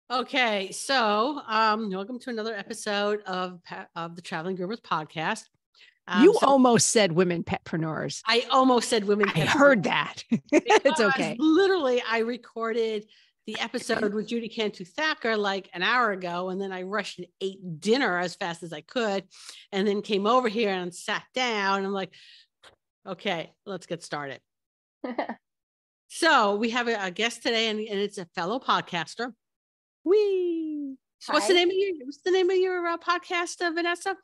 Okay, so welcome to another episode of the Traveling Groomers podcast. You almost said women petpreneurs. I almost said women. I heard that. It's okay. Literally, I recorded the episode with Judy Cantu Thacker like an hour ago, and then I rushed and ate dinner as fast as I could, and then came over here and sat down. And I'm like, okay, let's get started. So we have a guest today, and it's a fellow podcaster. So what's the name of your podcast, Vanessa?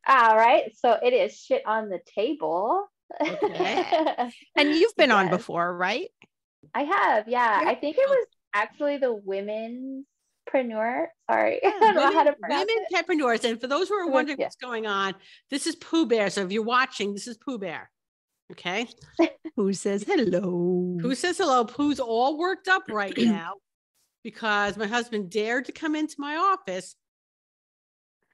All right. So it is Shit on the Table. Okay. And you've been on before, right? I have. Yeah. I think it was actually the women's preneur. Sorry. I don't know how to pronounce Women petpreneurs. And for those who are wondering what's going on, this is Pooh Bear. So if you're watching, this is Pooh Bear. Okay. Who says hello? Pooh says hello. Pooh's all worked up right now because my husband dared to come into my office.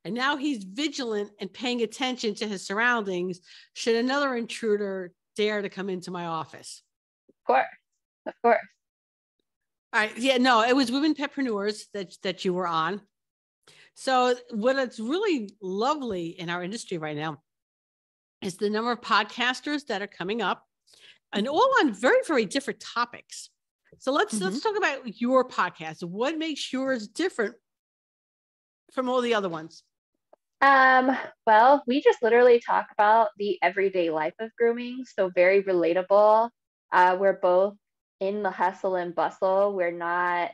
And now he's vigilant and paying attention to his surroundings should another intruder dare to come into my office. Of course. All right. Yeah, no, it was Women Petpreneurs that you were on. So what it's really lovely in our industry right now is the number of podcasters that are coming up and all on very, very different topics. So let's talk about your podcast. What makes yours different from all the other ones? Well, we just literally talk about the everyday life of grooming. So very relatable. We're both in the hustle and bustle. We're not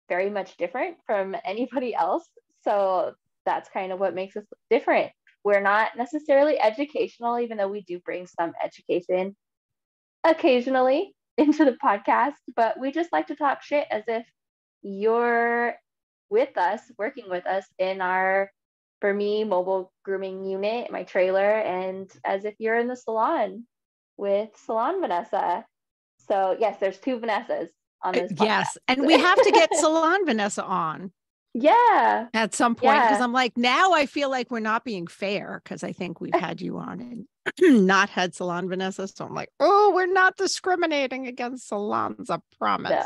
very much different from anybody else. So that's kind of what makes us different. We're not necessarily educational, even though we do bring some education occasionally into the podcast, but we just like to talk shit as if you're with us, working with us in our, for me, mobile grooming unit, my trailer, and as if you're in the salon with Salon Vanessa. So yes, there's two Vanessas on this podcast. Yes, and we have to get Salon Vanessa on. Yeah. At some point, because I'm like, now I feel like we're not being fair because I think we've had you on and not had Salon Vanessa. So I'm like, oh, we're not discriminating against salons, I promise.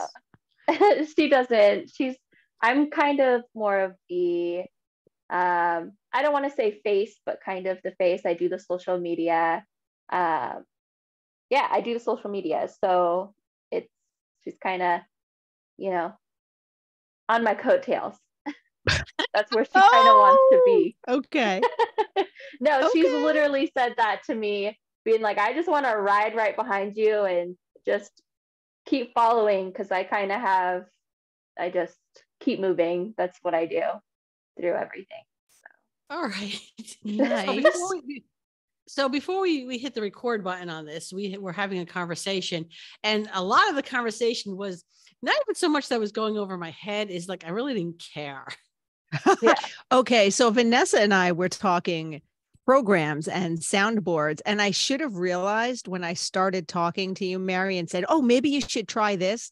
No. She doesn't. I'm kind of more of the, I don't want to say face, but kind of the face. I do the social media. I do the social media. So she's kind of, on my coattails. That's where she kind of wants to be. Okay. No, she's literally said that to me, being like, I just want to ride right behind you and just keep following because I just keep moving. That's what I do through everything. So. All right. Nice. So before we hit the record button on this, we're having a conversation, and a lot of the conversation was not even so much that was going over my head, is like I really didn't care. Yeah. Okay, so Vanessa and I were talking programs and soundboards, and I should have realized when I started talking to you, Mary, and said, oh, maybe you should try this.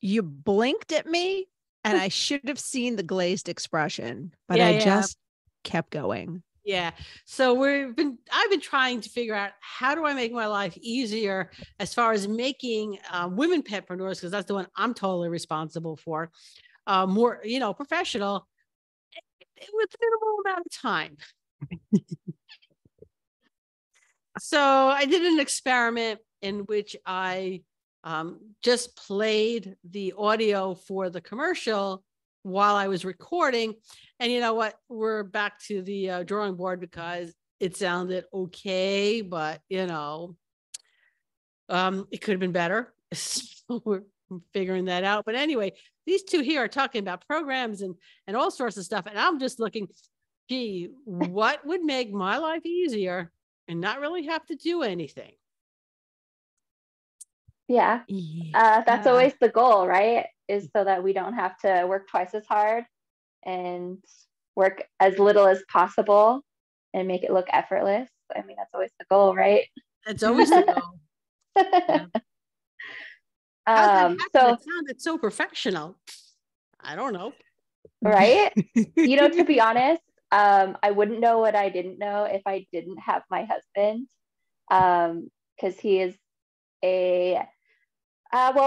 You blinked at me and I should have seen the glazed expression, but I just kept going. Yeah. So I've been trying to figure out how do I make my life easier as far as making women petpreneurs, because that's the one I'm totally responsible for, more, professional with a minimal amount of time. So I did an experiment in which I just played the audio for the commercial while I was recording. And you know what? We're back to the drawing board because it sounded okay, but it could have been better. So we're figuring that out. But anyway, these two here are talking about programs and all sorts of stuff. And I'm just looking, gee, what would make my life easier and not really have to do anything? Yeah. That's always the goal, right? Is so that we don't have to work twice as hard and work as little as possible and make it look effortless. I mean, that's always the goal, right? That's always the goal. Yeah. It sounded so professional. I don't know. Right? To be honest, I wouldn't know what I didn't know if I didn't have my husband, because he is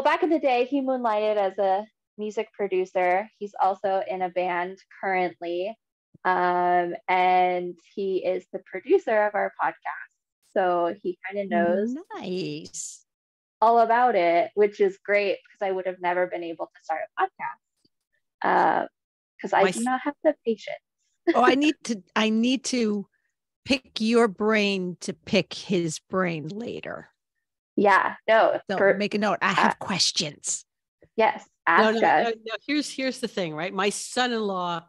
back in the day, he moonlighted as a music producer. He's also in a band currently. And he is the producer of our podcast. So he kind of knows nice all about it, which is great because I would have never been able to start a podcast because I do not have the patience. Oh, I need to pick your brain to pick his brain later. Yeah, no. So make a note. I have questions. Yes, ask us. No, here's the thing, right? My son-in-law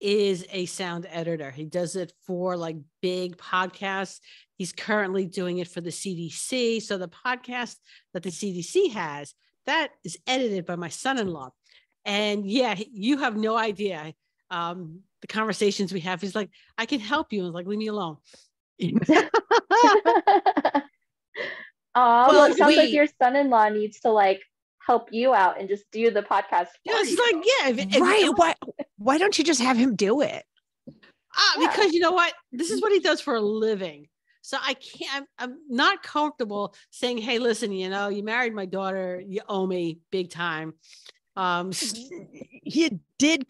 is a sound editor. He does it for like big podcasts. He's currently doing it for the CDC. So the podcast that the CDC has, that is edited by my son-in-law. And yeah, you have no idea. The conversations we have, he's like, I can help you. And like, leave me alone. Well, it sounds like your son-in-law needs to like help you out and just do the podcast. Yeah, it's like, yeah. Right. Why don't you just have him do it? Because you know what? This is what he does for a living. So I'm not comfortable saying, hey, listen, you married my daughter, you owe me big time. You did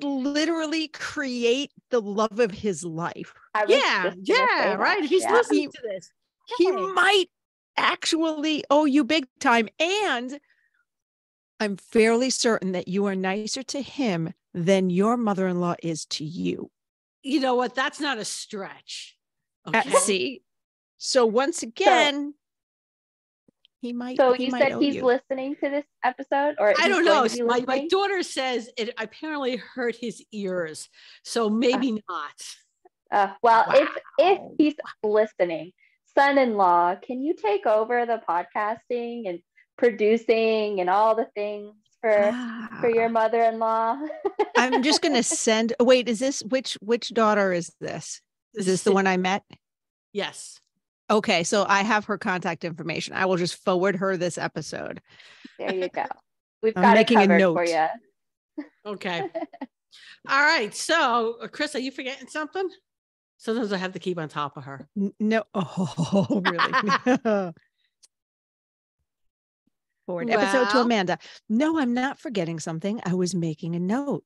literally create the love of his life. Yeah, right. If he's listening to this, he might actually owe you big time. And I'm fairly certain that you are nicer to him than your mother-in-law is to you. You know what? That's not a stretch. Okay. See? So once again, he might. So he you might said he's listening to this episode, or I don't know. My daughter says it apparently hurt his ears, so maybe not. Well, if he's listening, son-in-law, can you take over the podcasting and producing and all the things for your mother-in-law? I'm just going to send. Wait, is this which daughter is this? Is this the one I met? Yes. Okay, so I have her contact information. I will just forward her this episode. There you go. We've got it covered for you. Okay. All right. So, Chris, are you forgetting something? Sometimes I have to keep on top of her. No. Oh, really? Forward episode to Amanda. No, I'm not forgetting something. I was making a note.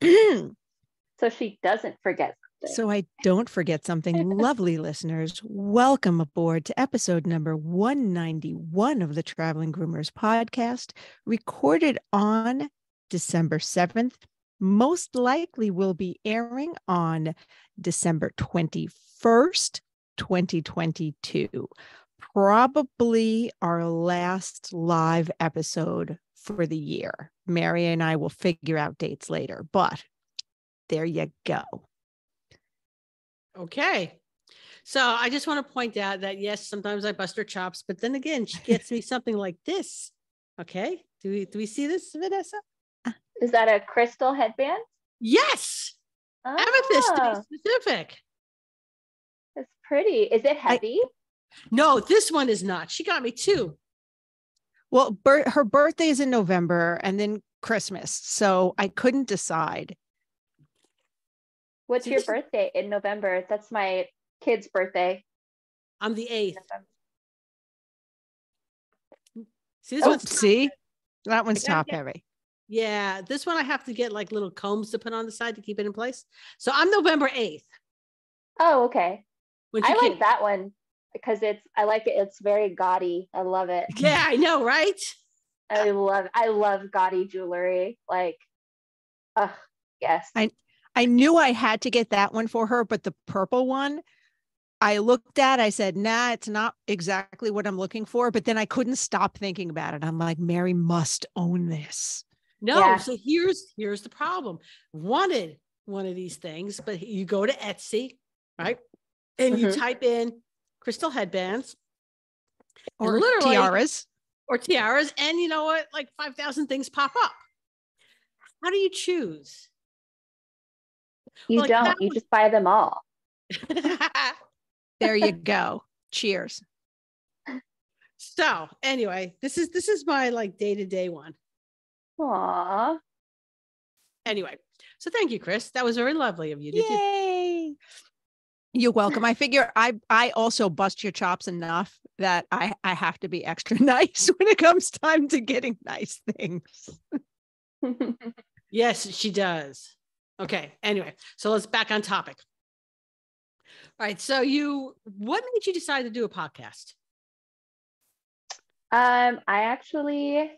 So she doesn't forget something. So I don't forget something. Lovely listeners, welcome aboard to episode number 191 of the Traveling Groomers podcast, recorded on December 7th. Most likely will be airing on December 21st, 2022. Probably our last live episode for the year. Mary and I will figure out dates later, but there you go. Okay. So I just want to point out that, yes, sometimes I bust her chops, but then again, she gets me something like this. Okay. Do we see this, Vanessa? Is that a crystal headband? Yes. Amethyst to be specific. It's pretty. Is it heavy? No, this one is not. She got me two. Well, her birthday is in November and then Christmas. So I couldn't decide. What's your birthday in November? That's my kid's birthday. I'm the 8th. See, that one's top heavy. Yeah, this one I have to get like little combs to put on the side to keep it in place. So I'm November 8th. Oh, okay. I like that one because I like it. It's very gaudy. I love it. Yeah, I know, right? I love gaudy jewelry. Like, yes. I knew I had to get that one for her, but the purple one, I looked at, I said, nah, it's not exactly what I'm looking for. But then I couldn't stop thinking about it. I'm like, Mary must own this. No, yeah. So here's the problem. Wanted one of these things, but you go to Etsy, right? And you type in crystal headbands or tiaras. Or tiaras. And you know what? Like 5,000 things pop up. How do you choose? You don't. You just buy them all. There you go. Cheers. So anyway, this is my like day-to-day one. Aww. Anyway, so thank you, Chris. That was very lovely of you. Yay. You're welcome. I figure I also bust your chops enough that I have to be extra nice when it comes time to getting nice things. Yes, she does. Okay. Anyway, so let's back on topic. All right. So what made you decide to do a podcast? I actually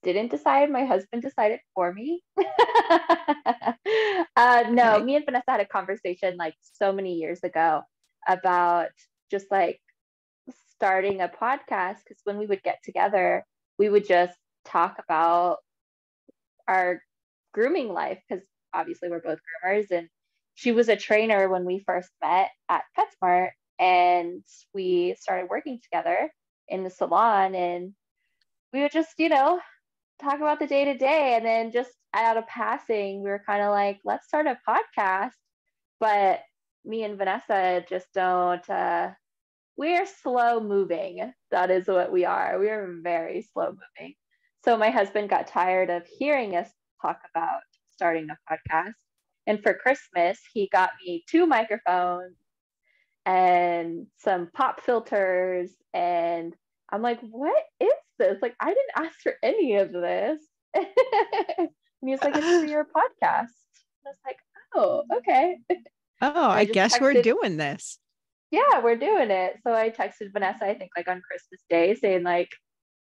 didn't decide. My husband decided for me. No, Okay. me and Vanessa had a conversation like so many years ago about just like starting a podcast, because when we would get together, we would just talk about our grooming life, because obviously we're both groomers, and she was a trainer when we first met at PetSmart, and we started working together in the salon, and we would just, talk about the day to day. And then just out of passing, we were kind of like, let's start a podcast. But me and Vanessa just don't, we're slow moving. That is what we are. We are very slow moving. So my husband got tired of hearing us talk about starting a podcast. And for Christmas, he got me 2 microphones and some pop filters. And I'm like, what is this? Like, I didn't ask for any of this. And he's like, it's for your podcast. And I was like, oh, okay. Oh, I guess we're doing this. Yeah, we're doing it. So I texted Vanessa, I think like on Christmas Day, saying like,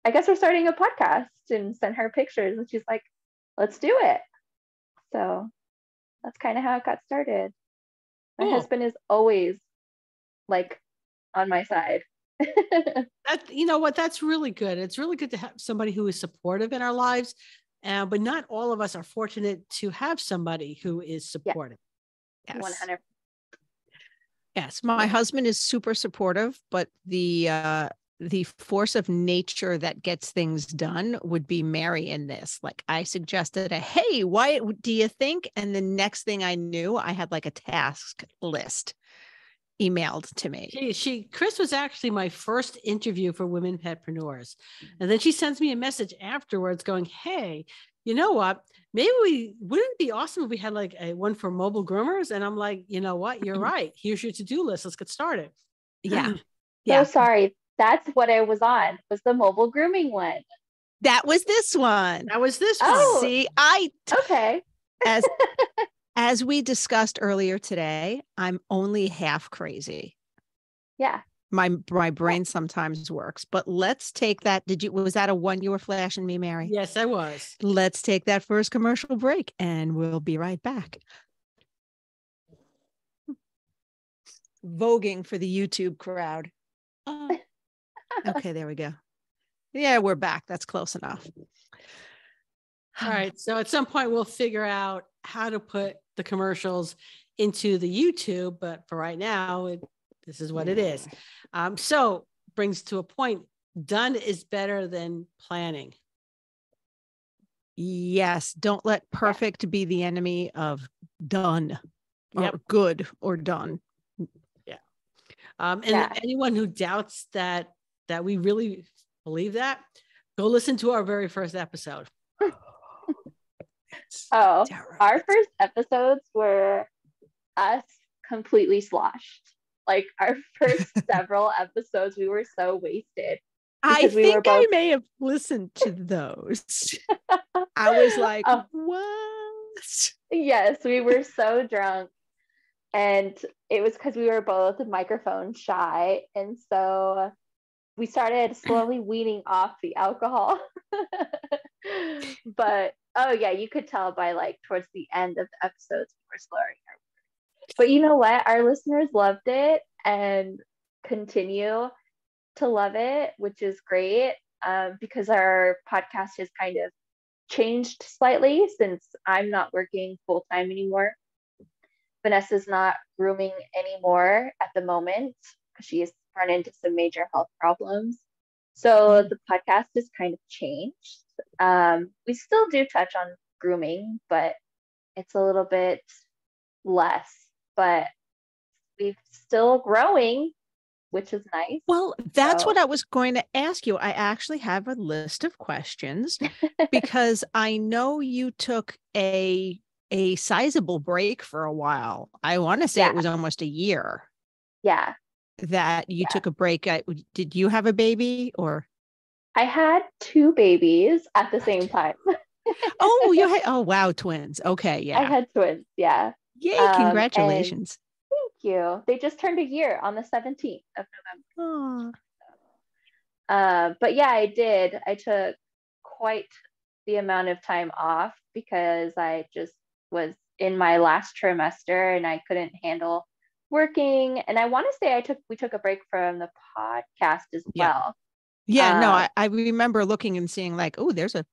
I guess we're starting a podcast, and sent her pictures. And she's like, let's do it. So that's kind of how it got started. My husband is always like on my side. You know what? That's really good. It's really good to have somebody who is supportive in our lives. But not all of us are fortunate to have somebody who is supportive. Yeah. Yes. 100%. Yes, my husband is super supportive, but the force of nature that gets things done would be Mary in this. Like, I suggested hey, why do you think? And the next thing I knew, I had like a task list emailed to me. Chris was actually my first interview for Women Petpreneurs. And then she sends me a message afterwards going, hey, you know what? Maybe wouldn't it be awesome if we had like a one for mobile groomers? And I'm like, you know what? You're right. Here's your to-do list. Let's get started. Yeah. So sorry. That's what I was on, was the mobile grooming one. That was this one. Oh, see, okay. As we discussed earlier today, I'm only half crazy. Yeah. My brain sometimes works, but let's take that. Was that a one you were flashing me, Mary? Yes, I was. Let's take that first commercial break and we'll be right back. Voguing for the YouTube crowd. Okay, there we go. Yeah, we're back. That's close enough. All right. So at some point we'll figure out how to put the commercials into the YouTube, but for right now, this is what it is. So brings to a point, done is better than planning. Yes. Don't let perfect be the enemy of done or good or done. Yeah. Anyone who doubts that we really believe that, go listen to our very first episode. Oh, our first episodes were us completely sloshed. Like our first several episodes, we were so wasted. I think I may have listened to those. I was like, what? Yes, we were so drunk. And it was because we were both microphone shy. And so we started slowly weaning off the alcohol. But you could tell by like towards the end of the episodes we were slurring our words. But you know what? Our listeners loved it and continue to love it, which is great, because our podcast has kind of changed slightly since I'm not working full time anymore. Vanessa's not grooming anymore at the moment because she has run into some major health problems. So the podcast has kind of changed. We still do touch on grooming, but it's a little bit less. But we're still growing, which is nice. Well, that's what I was going to ask you. I actually have a list of questions because I know you took a sizable break for a while. I want to say it was almost a year. Yeah. That you took a break. Did you have a baby or? I had 2 babies at the same time. Oh, you had, oh, wow. Twins. Okay. I Yeah. had twins. Yeah. Yay. Congratulations. Thank you. They just turned a year on the 17th of November. But yeah, I did. I took quite the amount of time off because I just was in my last trimester and I couldn't handle working. And I want to say we took a break from the podcast as well. Yeah, no, I remember looking and seeing like, oh, there's a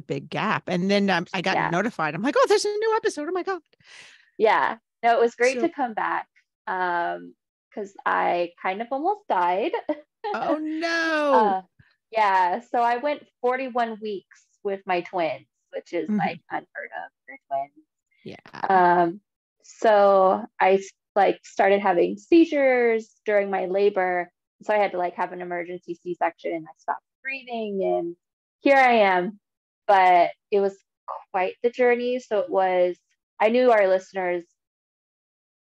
big gap. And then I got notified. I'm like, oh, there's a new episode. Oh my God. Yeah, no, it was great to come back. Because I kind of almost died. Oh no. Yeah, so I went 41 weeks with my twins, which is like unheard of for twins. Yeah. So I like started having seizures during my labor. So I had to like have an emergency C-section and I stopped breathing and here I am. But it was quite the journey. So I knew our listeners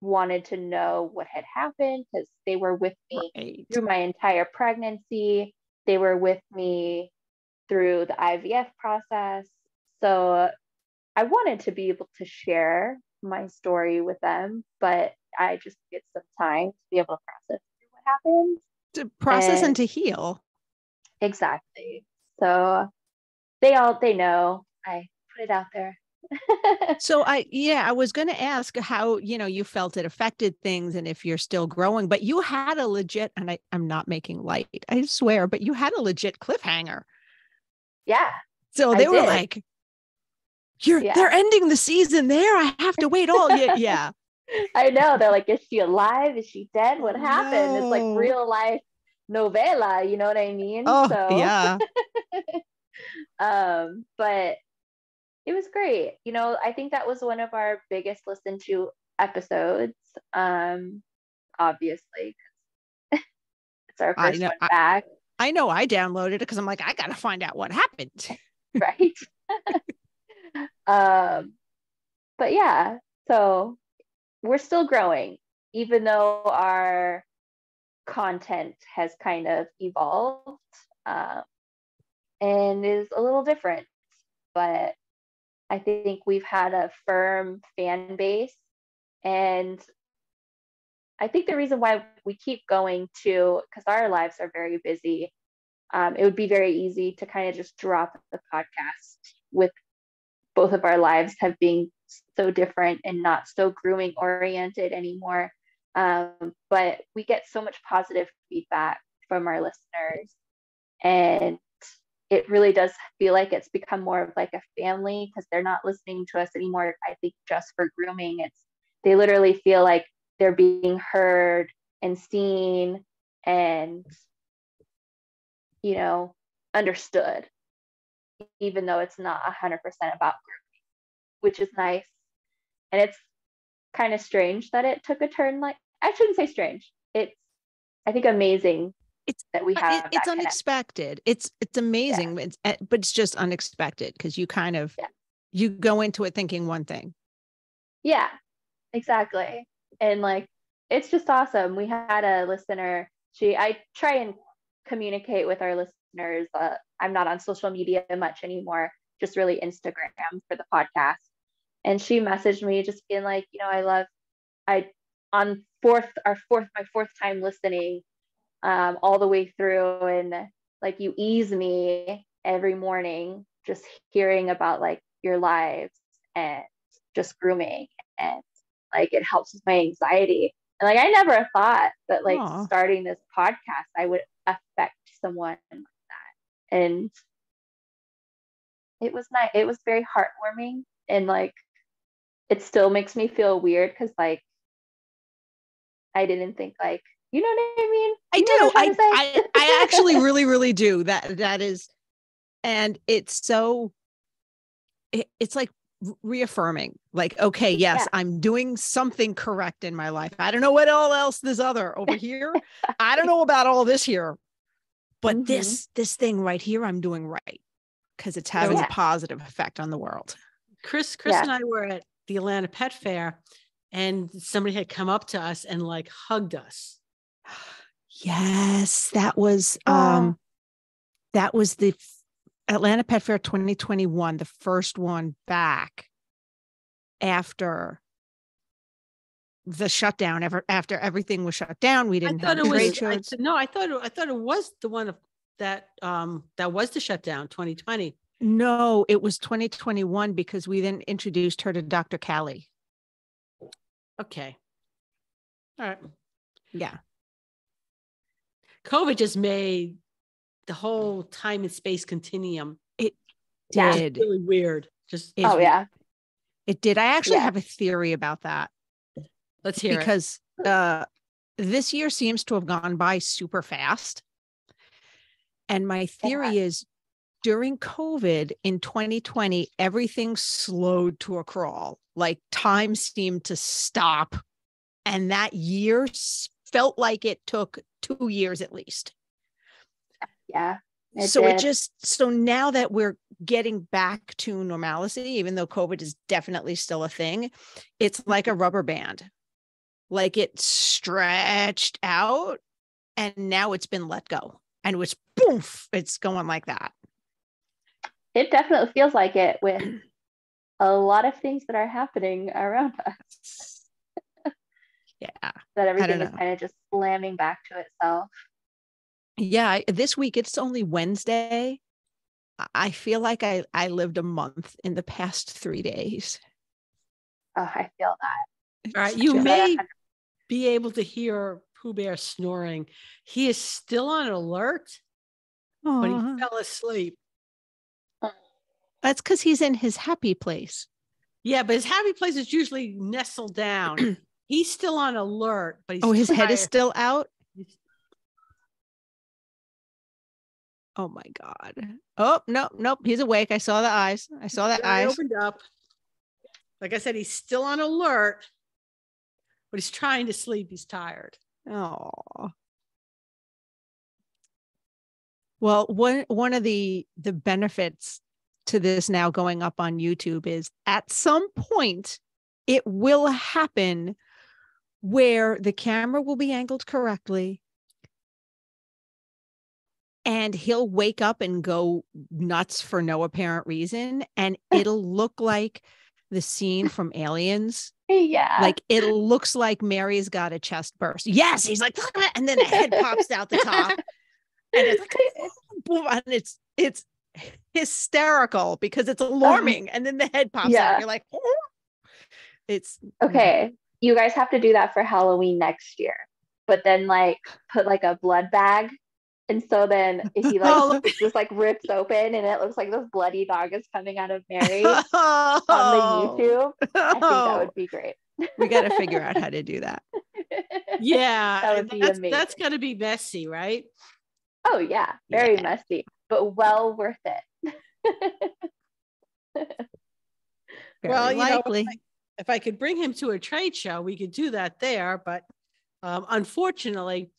wanted to know what had happened because they were with me through my entire pregnancy. They were with me through the IVF process. So I wanted to be able to share my story with them, but I just get some time to be able to process what happened. To process and to heal. Exactly. So they know I put it out there. So I was going to ask how, you felt it affected things and if you're still growing, but you had a legit, and I'm not making light, I swear, but you had a legit cliffhanger. Yeah. So they were like, they're ending the season there. I have to wait all year. Yeah. I know. They're like, is she alive? Is she dead? What happened? It's like real life novela, you know what I mean? Oh, yeah. But it was great. I think that was one of our biggest listened to episodes. Obviously, it's our first one back. I know I downloaded it because I'm like, I got to find out what happened. Right. But yeah, so we're still growing, even though our content has kind of evolved and is a little different. But I think we've had a firm fan base. And I think the reason why we keep going too, because our lives are very busy, it would be very easy to kind of just drop the podcast with both of our lives have being so different and not so grooming oriented anymore. But we get so much positive feedback from our listeners. And it really does feel like it's become more of like a family because they're not listening to us anymore, I think, just for grooming. They literally feel like they're being heard and seen and, understood, even though it's not 100% about grooming, which is nice. And it's kind of strange that it took a turn. Like, I shouldn't say strange. It's, I think, amazing. That we have. It's unexpected. It's amazing, but it's just unexpected because you kind of you go into it thinking one thing. Yeah, exactly. And like, it's just awesome. We had a listener. I try and communicate with our listeners. I'm not on social media much anymore, just really Instagram for the podcast. And she messaged me just being like, my fourth time listening. All the way through, and like you ease me every morning just hearing about like your lives and just grooming, and like it helps with my anxiety. And like I never thought that like starting this podcast I would affect someone like that. And it was nice. It was very heartwarming, and like it still makes me feel weird because like I didn't think like, you know what I mean? I actually really, really do. That is, and it's so, it's like reaffirming, like, okay, yes, I'm doing something correct in my life. I don't know what all else this other over here. I don't know about all this here, but this thing right here, I'm doing right because it's having a positive effect on the world. Chris and I were at the Atlanta Pet Fair and somebody had come up to us and like hugged us. Yes, that was the Atlanta Pet Fair 2021, the first one back after the shutdown, after everything was shut down. We didn't have trade shows. I thought it was the one that was the shutdown 2020. No, it was 2021 because we then introduced her to Dr. Callie. Okay. All right. Yeah. COVID just made the whole time and space continuum. It did. Really weird. It did. I actually have a theory about that. Let's hear it. Because this year seems to have gone by super fast. And my theory is during COVID in 2020, everything slowed to a crawl. Like time seemed to stop. And that year felt like it took 2 years at least. Yeah. So now that we're getting back to normalcy, even though COVID is definitely still a thing, it's like a rubber band. Like it stretched out and now it's been let go. And it was poof, it's going like that. It definitely feels like it with a lot of things that are happening around us. Yeah. That everything is kind of just slamming back to itself. Yeah. This week, it's only Wednesday. I feel like I lived a month in the past 3 days. Oh, I feel that. All right. You may be able to hear Pooh Bear snoring. He is still on alert, but he fell asleep. That's because he's in his happy place. Yeah, but his happy place is usually nestled down. He's still on alert, but he's his tired. head is still out. Oh my God. Oh, nope. He's awake. I saw the eyes. I saw that eyes. Opened up. Like I said, he's still on alert, but he's trying to sleep. He's tired. Oh. Well, one of the benefits to this now going up on YouTube is at some point it will happen where the camera will be angled correctly and he'll wake up and go nuts for no apparent reason. And it'll look like the scene from Aliens. Yeah. Like it looks like Mary's got a chest burst. Yes. He's like, and then a head pops out the top. And it's like, boom, and it's hysterical because it's alarming. And then the head pops out. You're like, oh. It's okay. You guys have to do that for Halloween next year, but then like put like a blood bag. And so then if he like just like rips open and it looks like this bloody dog is coming out of Mary on the YouTube, I think that would be great. We got to figure out how to do that. Yeah. That would be amazing. That's got to be messy, right? Oh yeah. Very messy, but well worth it. Well, likely. If I could bring him to a trade show, we could do that there. But unfortunately,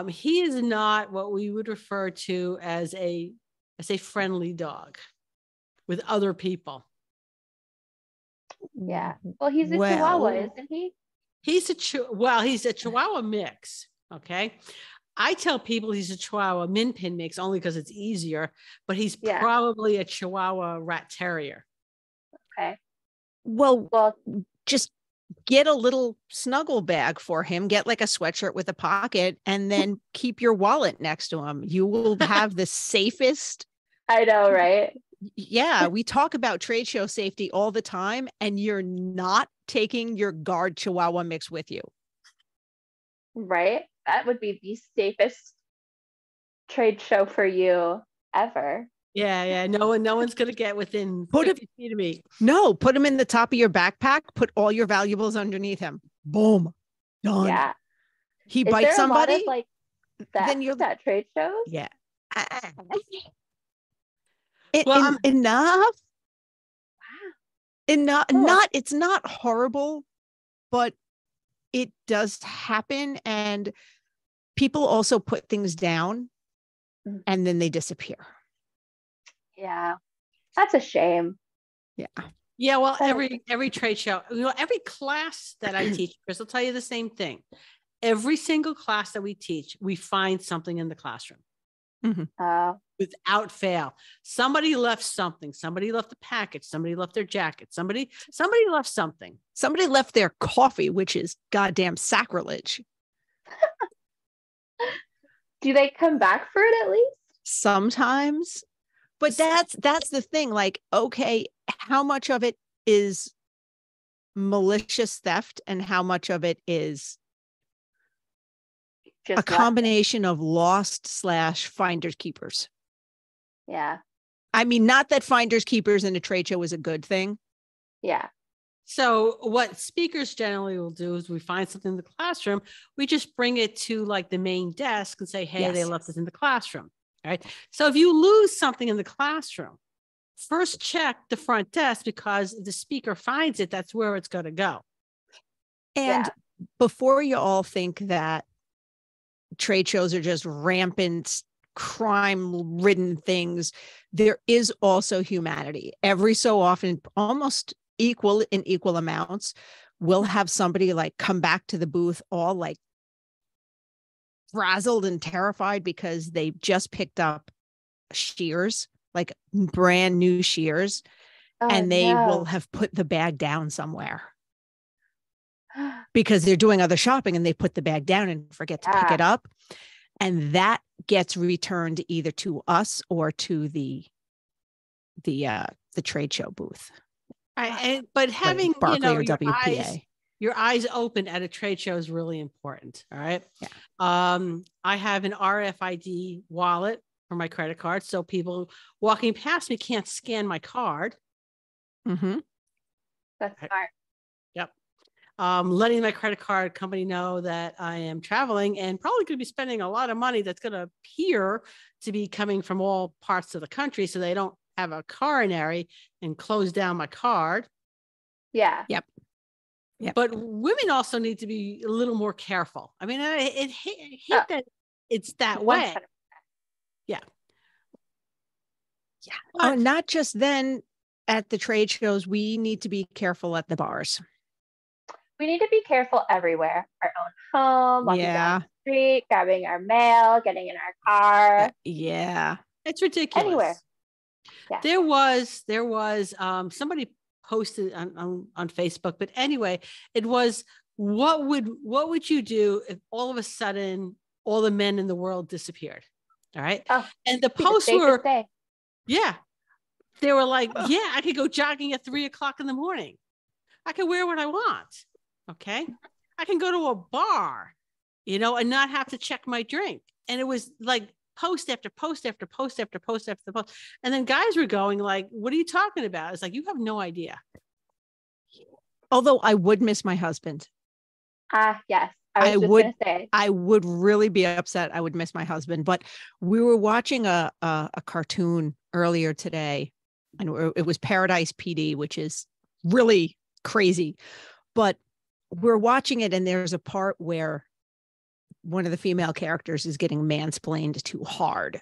he is not what we would refer to as a friendly dog with other people. Yeah. Well, he's a Chihuahua, isn't he? He's a Chihuahua mix. Okay. I tell people he's a Chihuahua Min Pin mix only because it's easier, but he's probably a Chihuahua Rat Terrier. Okay. Well, just get a little snuggle bag for him, get like a sweatshirt with a pocket, and then keep your wallet next to him. You will have the safest. I know, right? Yeah. We talk about trade show safety all the time, and you're not taking your guard Chihuahua mix with you. Right? That would be the safest trade show for you ever. Yeah. No one's going to get within 50 feet of me. No, put him in the top of your backpack, put all your valuables underneath him. Boom. Done. Yeah. He bites somebody. A lot of, like that, then you're at trade shows? Yeah. Well, enough. Wow. It's not horrible, but it does happen. And people also put things down and then they disappear. Yeah. That's a shame. Yeah. Yeah. Well, every trade show, every class that I teach, Chris will tell you the same thing. Every single class that we teach, we find something in the classroom. Without fail. Somebody left something. Somebody left a package. Somebody left their jacket. Somebody left something. Somebody left their coffee, which is goddamn sacrilege. Do they come back for it at least? Sometimes. But that's the thing. Like, okay, how much of it is malicious theft and how much of it is Just a combination of lost / finders keepers? Yeah. I mean, not that finders keepers in a trade show is a good thing. Yeah. So what speakers generally will do is we find something in the classroom, we just bring it to like the main desk and say, hey, they left it in the classroom. All right. So if you lose something in the classroom, first check the front desk, because if the speaker finds it, that's where it's going to go. And before you all think that trade shows are just rampant crime-ridden things, there is also humanity. Every so often, almost equal amounts, we'll have somebody like come back to the booth all like frazzled and terrified because they just picked up shears, like brand new shears, and they will have put the bag down somewhere because they're doing other shopping and they put the bag down and forget to pick it up. And that gets returned either to us or to the trade show booth. But having, Barclay or WPA. Your eyes open at a trade show is really important. All right. Yeah. I have an RFID wallet for my credit card, so people walking past me can't scan my card. Mm-hmm. That's smart. Yep. Letting my credit card company know that I am traveling and probably going to be spending a lot of money that's going to appear to be coming from all parts of the country, so they don't have a coronary and close down my card. Yeah. Yep. But women also need to be a little more careful. I mean, I hate that it's that 100%. Way. Yeah. Oh, not just then at the trade shows, we need to be careful at the bars. We need to be careful everywhere. Our own home, walking down the street, grabbing our mail, getting in our car. Yeah. It's ridiculous. Anywhere. Yeah. There was somebody posted on Facebook, but anyway, it was, what would you do if all of a sudden all the men in the world disappeared? All right. And the posts were, they were like, I could go jogging at 3:00 in the morning. I can wear what I want. Okay. I can go to a bar, and not have to check my drink. And it was like post after post after post after post after post. And then guys were going like, what are you talking about? It's like, you have no idea. Although I would miss my husband. Yes. I was going to say. I would really be upset. I would miss my husband. But we were watching a cartoon earlier today, and it was Paradise PD, which is really crazy. But we're watching it, and there's a part where one of the female characters is getting mansplained too hard.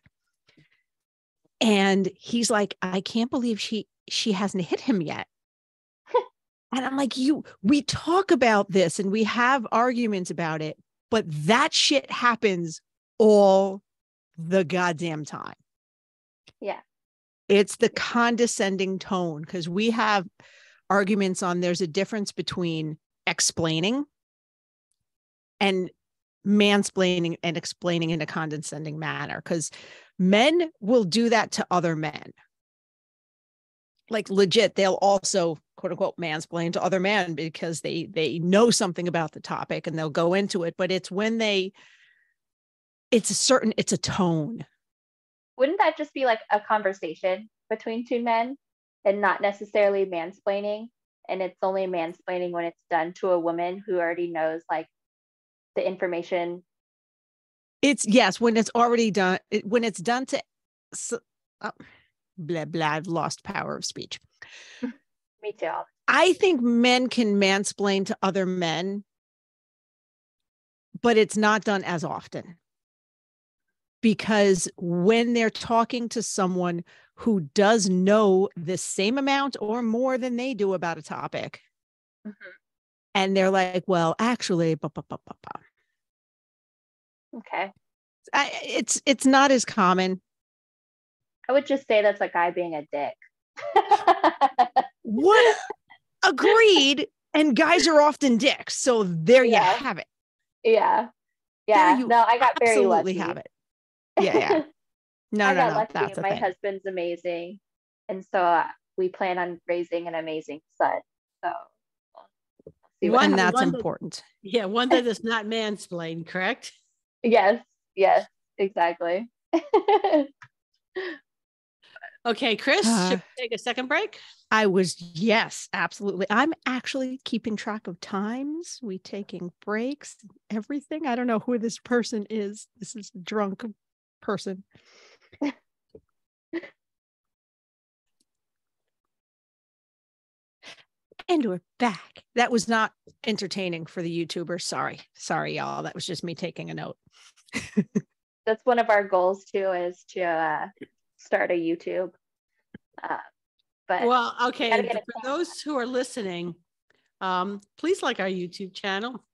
And he's like, I can't believe she hasn't hit him yet. And I'm like, we talk about this and we have arguments about it, but that shit happens all the goddamn time. Yeah. It's the condescending tone, because we have arguments on, there's a difference between explaining and mansplaining and explaining in a condescending manner, because men will do that to other men. Like legit, they'll also quote unquote mansplain to other men because they know something about the topic and they'll go into it. But it's when it's a tone. Wouldn't that just be like a conversation between two men and not necessarily mansplaining? And it's only mansplaining when it's done to a woman who already knows like the information. When it's already done, when it's done to blah, blah, I've lost power of speech. Me too. I think men can mansplain to other men, but it's not done as often. Because when they're talking to someone who does know the same amount or more than they do about a topic, and they're like, well, actually, okay. It's not as common. I would just say that's a guy being a dick. What? Agreed. And guys are often dicks. So there you Yeah. have it. Yeah. There Yeah. you No, I got very absolutely lucky. have it. Yeah. No, I got no. lucky. That's a My thing. husband's amazing. And so we plan on raising an amazing son. So we'll see what And happens. that's important. One that is not mansplained, correct? Yes. Yes. Exactly. Okay, Chris, should we take a second break? Yes, absolutely. I'm actually keeping track of times. We taking breaks, everything. I don't know who this person is. This is a drunk person. And we're back. That was not entertaining for the YouTubers. Sorry, y'all. That was just me taking a note. That's one of our goals too, is to start a YouTube. But well, okay, for those who are listening, please like our YouTube channel.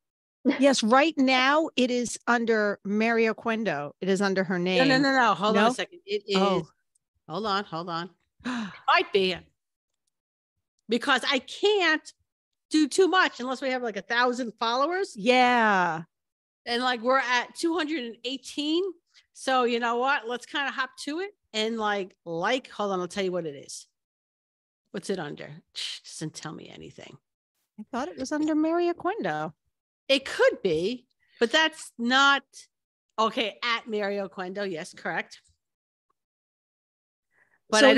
Yes, right now it is under Mario Quendo. It is under her name. No. Hold on a second. It is. Oh. Hold on. It might be. Because I can't do too much unless we have like 1,000 followers. Yeah. And like we're at 218. So you know what? Let's kind of hop to it and hold on, I'll tell you what it is. What's it under? Doesn't tell me anything. I thought it was under Maria Quendo. It could be, but that's not okay. At Mario Quendo, yes, correct. But so,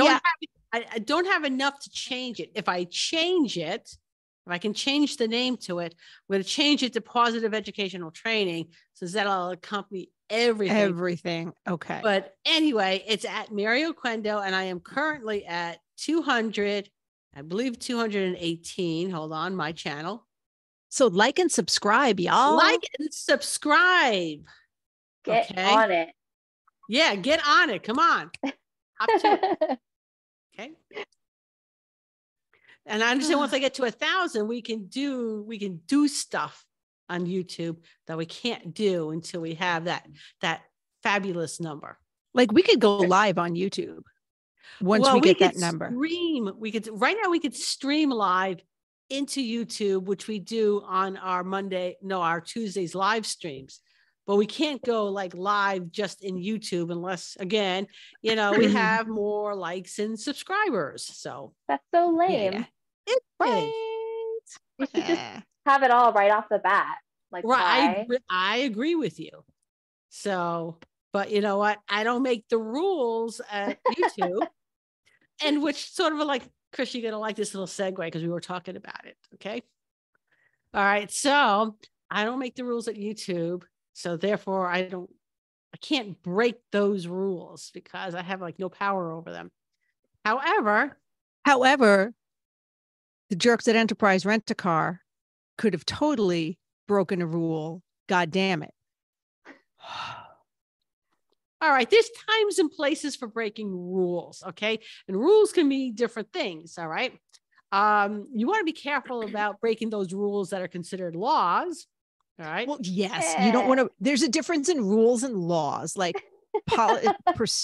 I don't have enough to change it. If I change it, if I can change the name to it, I'm going to change it to Positive Educational Training, so that'll accompany everything. Everything. Okay. But anyway, it's at Mario Quendo, and I am currently at 200, I believe 218. Hold on, my channel. So like and subscribe, y'all. Like and subscribe. Get on it. Yeah, get on it. Come on. Hop to it. Okay. And I understand once I get to 1,000, we can do stuff on YouTube that we can't do until we have that fabulous number. Like we could go live on YouTube once we get that number. Right now we could stream live into YouTube, which we do on our Tuesdays live streams. But we can't go live just in YouTube unless, again, we have more likes and subscribers. So that's so lame. Yeah. It's right. You should just have it all right off the bat. Right. I agree with you. So, but you know what? I don't make the rules at YouTube. And which sort of Chris, you're going to like this little segue because we were talking about it. Okay. All right. So I don't make the rules at YouTube. So therefore I can't break those rules because I have no power over them. However, the jerks at Enterprise Rent-A-Car could have totally broken a rule. God damn it. All right. There's times and places for breaking rules. Okay. And rules can be different things. All right. You want to be careful about breaking those rules that are considered laws. All right. Well, yes, you don't want to. There's a difference in rules and laws.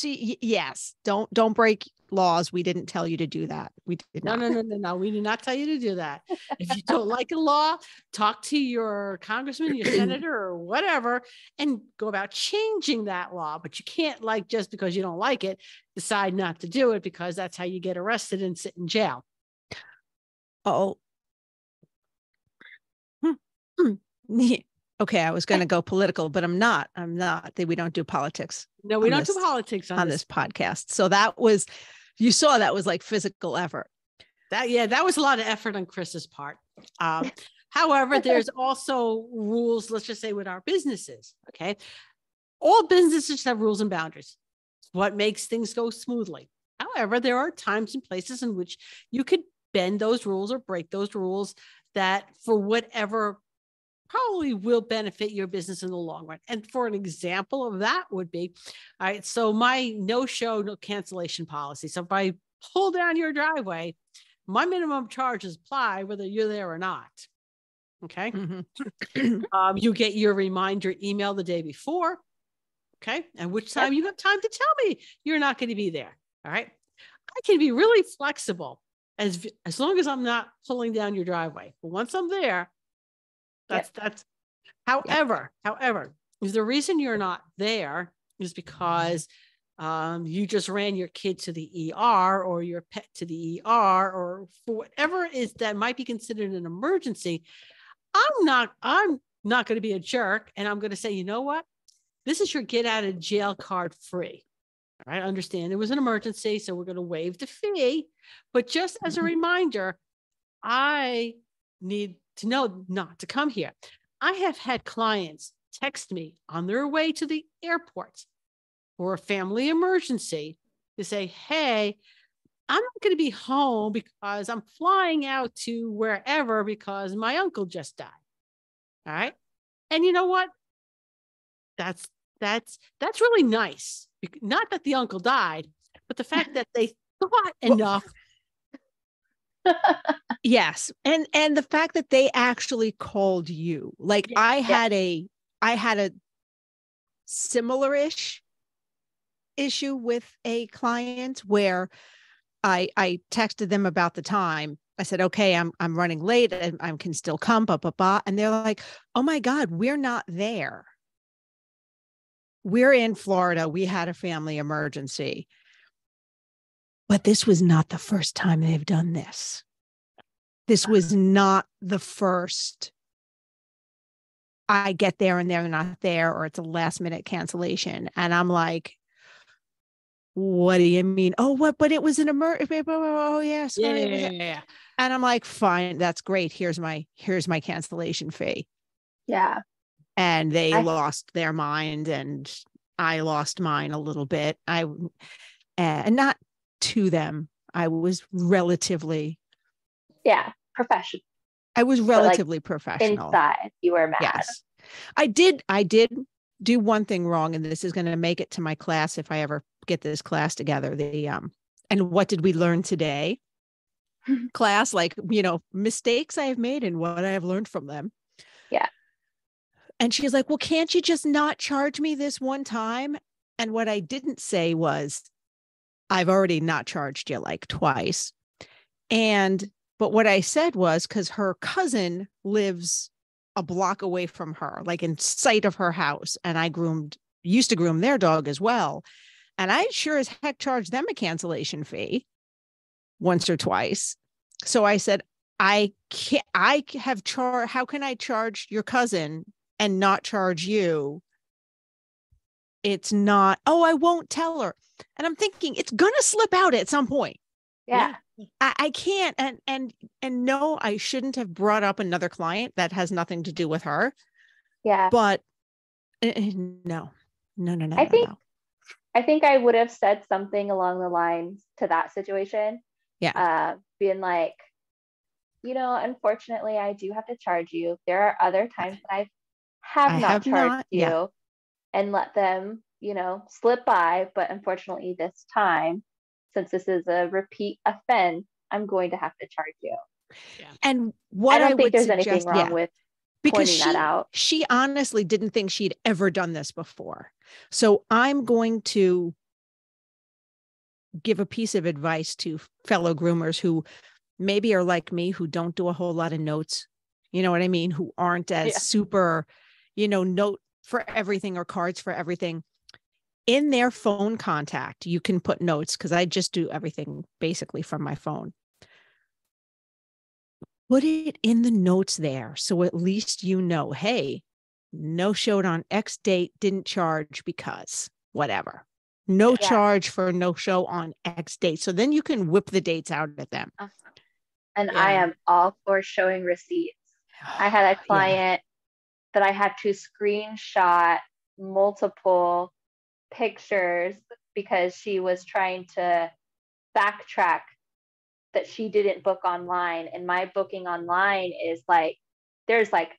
Yes, don't break laws. We didn't tell you to do that. We did not. No. We did not tell you to do that. If you don't like a law, talk to your congressman, your senator, or whatever, and go about changing that law. But you can't just because you don't like it, decide not to do it because that's how you get arrested and sit in jail. Oh. Okay, I was going to go political, but I'm not. We don't do politics. No, we don't do politics on this podcast. So you saw that was physical effort. That was a lot of effort on Chris's part. However, there's also rules, let's just say with our businesses. Okay. All businesses have rules and boundaries. It's what makes things go smoothly. However, there are times and places in which you could bend those rules or break those rules that for whatever probably will benefit your business in the long run. And for an example of that would be, all right, so my no cancellation policy. So if I pull down your driveway, my minimum charges apply whether you're there or not. Okay. Mm-hmm. You get your reminder email the day before. Okay. And which time you have time to tell me you're not going to be there. All right. I can be really flexible as long as I'm not pulling down your driveway. But once I'm there, that's however, if the reason you're not there is because you just ran your kid to the ER or your pet to the ER or for whatever it is that might be considered an emergency, I'm not going to be a jerk. And I'm going to say, you know what? This is your get out of jail card free. All right. I understand it was an emergency, so we're going to waive the fee. But just as a reminder, I need to know not to come here. I have had clients text me on their way to the airport for a family emergency to say, hey, I'm not going to be home because I'm flying out to wherever because my uncle just died. All right. And you know what? That's really nice. Not that the uncle died, but the fact that they thought enough. Yes. And the fact that they actually called you. Like I had a similar-ish issue with a client where I texted them about the time. I said, okay, I'm running late and I can still come, blah, blah, blah. And they're like, oh my God, we're not there. We're in Florida. We had a family emergency. But this was not the first time they've done this. This was not the first. I get there and they're not there, or it's a last minute cancellation. And I'm like, what do you mean? Oh, what? But it was an emergency. Oh, yeah. Sorry. Yeah. And I'm like, fine, that's great. Here's my cancellation fee. Yeah. And they lost their mind and I lost mine a little bit. And not to them. I was relatively professional. I was relatively professional. Inside, you were mad. Yes. I did do one thing wrong, and this is going to make it to my class if I ever get this class together. And what did we learn today? Class, like, mistakes I have made and what I have learned from them. Yeah. And she's like, well, can't you just not charge me this one time? And what I didn't say was, I've already not charged you like twice. But what I said was, because her cousin lives a block away from her, like in sight of her house. And I used to groom their dog as well. And I sure as heck charged them a cancellation fee once or twice. So I said, how can I charge your cousin and not charge you? It's not, I won't tell her. And I'm thinking it's going to slip out at some point. Yeah. I can't. And no, I shouldn't have brought up another client that has nothing to do with her. Yeah. But no. I think I would have said something along the lines to that situation. Yeah. Being like, unfortunately, I do have to charge you. There are other times that I have not charged you, and let them, slip by. But unfortunately, this time, since this is a repeat offense, I'm going to have to charge you. Yeah. And what I don't think there's suggest, anything wrong with pointing that out. She honestly didn't think she'd ever done this before. So I'm going to give a piece of advice to fellow groomers who maybe are like me, who don't do a whole lot of notes. You know what I mean? Who aren't as super, note for everything or cards for everything. In their phone contact, you can put notes, because I just do everything basically from my phone. Put it in the notes there. So at least hey, no showed on X date, didn't charge because whatever. No charge for no show on X date. So then you can whip the dates out at them. And I am all for showing receipts. I had a client that I had to screenshot multiple pictures because she was trying to backtrack that she didn't book online. And my booking online is like, there's like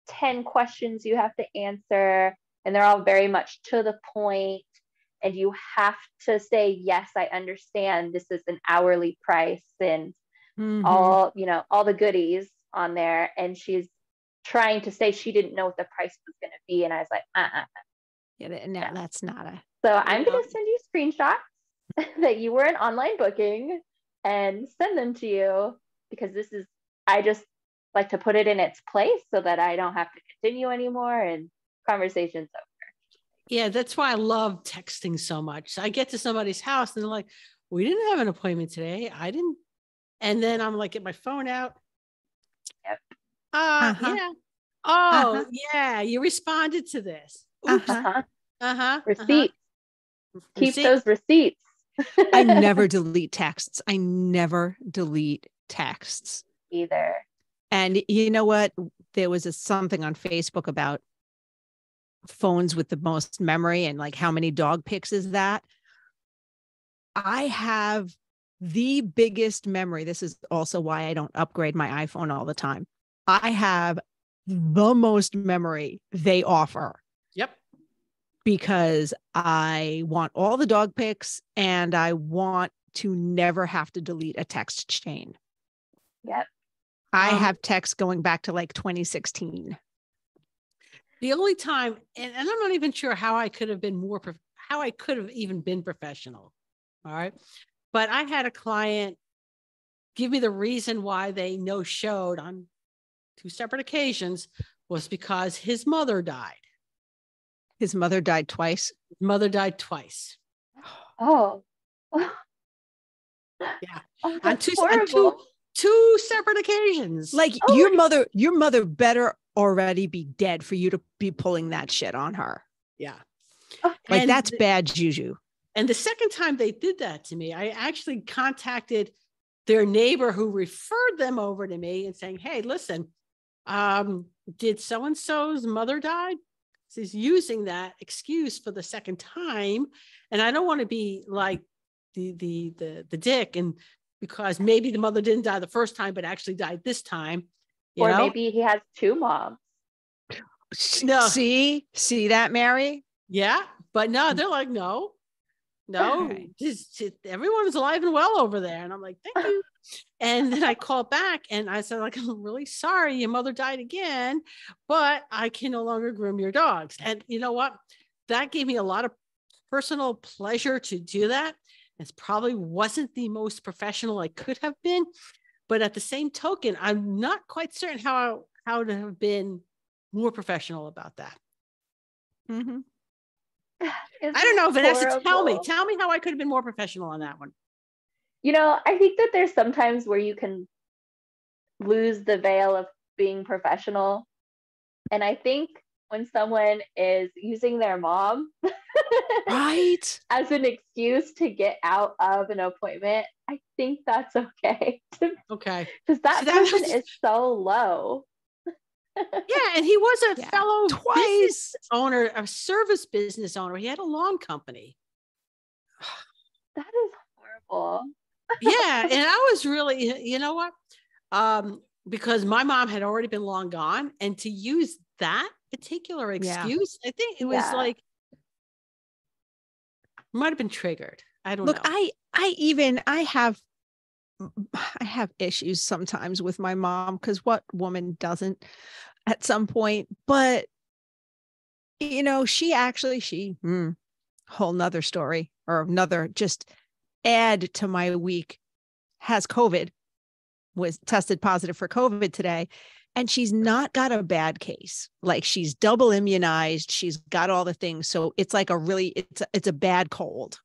10 questions you have to answer, and they're all very much to the point. And you have to say, yes, I understand this is an hourly price and all the goodies on there. And she's trying to say she didn't know what the price was going to be. And I was like, Yeah, no, that's not a. So I'm going to send you screenshots that you were an online booking and send them to you, because I just like to put it in its place so that I don't have to continue anymore and conversations over. Yeah, that's why I love texting so much. So I get to somebody's house and they're like, we didn't have an appointment today. I didn't. And then I'm like, get my phone out. Yep. Yeah. Oh, yeah. You responded to this. Oops. Receipts. Keep Receipt. those receipts. I never delete texts. I never delete texts Either. And you know what? There was something on Facebook about phones with the most memory and like how many dog pics is that? I have the biggest memory. This is also why I don't upgrade my iPhone all the time. I have the most memory they offer. Yep. Because I want all the dog pics and I want to never have to delete a text chain. Yep. I have texts going back to like 2016. The only time, and I'm not even sure how I could have been how I could have even been professional. All right. But I had a client give me the reason why they no-showed on 2 separate occasions was because his mother died. His mother died twice. His mother died twice. Oh. Yeah. Oh, on two separate occasions. Like your mother better already be dead for you to be pulling that shit on her. Yeah. Like that's bad juju. And the second time they did that to me, I actually contacted their neighbor who referred them over to me and saying, hey, listen, did so-and-so's mother die? He's using that excuse for the second time. And I don't want to be like the dick, and because maybe the mother didn't die the first time, but actually died this time. You know? Maybe he has 2 moms. No. See that, Mary? Yeah. But no, they're like, no, just everyone is alive and well over there. And I'm like, thank you. And then I called back and I said, like, I'm really sorry your mother died again, but I can no longer groom your dogs. And you know what? That gave me a lot of personal pleasure to do that. It probably wasn't the most professional I could have been, but at the same token, I'm not quite certain how to have been more professional about that. Mm-hmm. I don't know, Vanessa, tell me how I could have been more professional on that one. You know, I think that there's sometimes where you can lose the veil of being professional. And I think when someone is using their mom right as an excuse to get out of an appointment, I think that's okay. Okay. Because that person is so low. Yeah, and he was a fellow business owner, a service business owner. He had a lawn company. That is horrible. Yeah, and I was really, you know what? Because my mom had already been long gone, and to use that particular excuse, I think it was like might have been triggered. I don't know. I have issues sometimes with my mom, because what woman doesn't at some point? But you know, she whole nother story, or another just add to my week, has COVID, was tested positive for COVID today. And she's not got a bad case. Like she's double immunized. She's got all the things. So it's like it's a bad cold.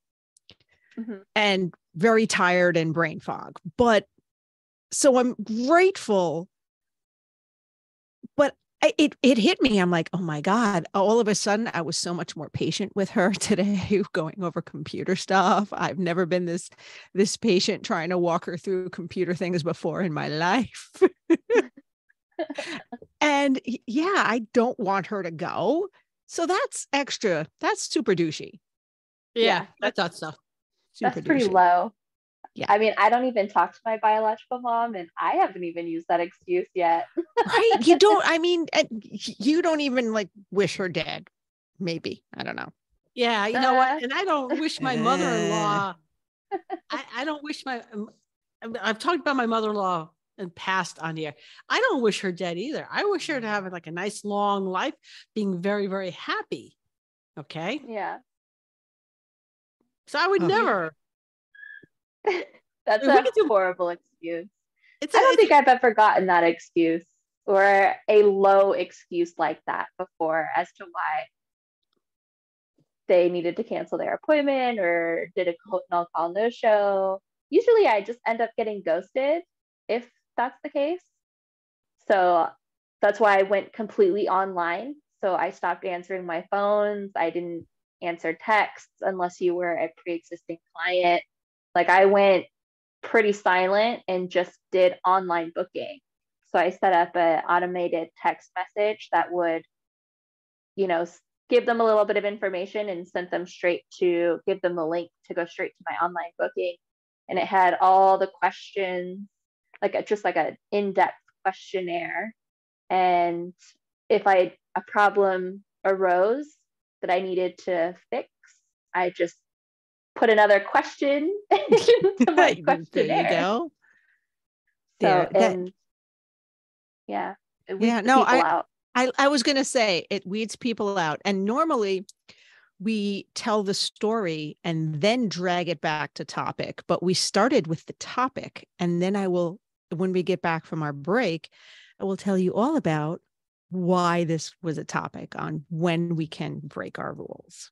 Mm-hmm. And very tired and brain fog. But so I'm grateful. But it hit me. I'm like, oh my God. All of a sudden, I was so much more patient with her today, going over computer stuff. I've never been this patient trying to walk her through computer things before in my life. And I don't want her to go. So that's extra. That's super douchey. Yeah, I thought so. That's pretty low. Yeah. I mean, I don't even talk to my biological mom, and I haven't even used that excuse yet. Right. You don't even like wish her dead. Maybe. I don't know. Yeah. You know what? And I don't wish my mother-in-law. I don't wish I've talked about my mother-in-law and passed on here. I don't wish her dead either. I wish her to have like a nice long life, being very, very happy. Okay. Yeah. So I would never. That's We a could do. horrible excuse. It's I don't it's think I've ever gotten that excuse or a low excuse like that before as to why they needed to cancel their appointment or did a no call, no show. Usually I just end up getting ghosted if that's the case. So that's why I went completely online. So I stopped answering my phones. I didn't answer texts unless you were a pre-existing client. Like I went pretty silent and just did online booking. So I set up an automated text message that would, you know, give them a little bit of information and sent them straight to give them the link to go straight to my online booking. And it had all the questions, just like an in-depth questionnaire. And if a problem arose that I needed to fix, I just put another question into my questionnaire. There you go. So, and yeah, it weeds people out. I was going to say it weeds people out. And normally we tell the story and then drag it back to topic, but we started with the topic. And then when we get back from our break, I will tell you all about why this was a topic on when we can break our rules.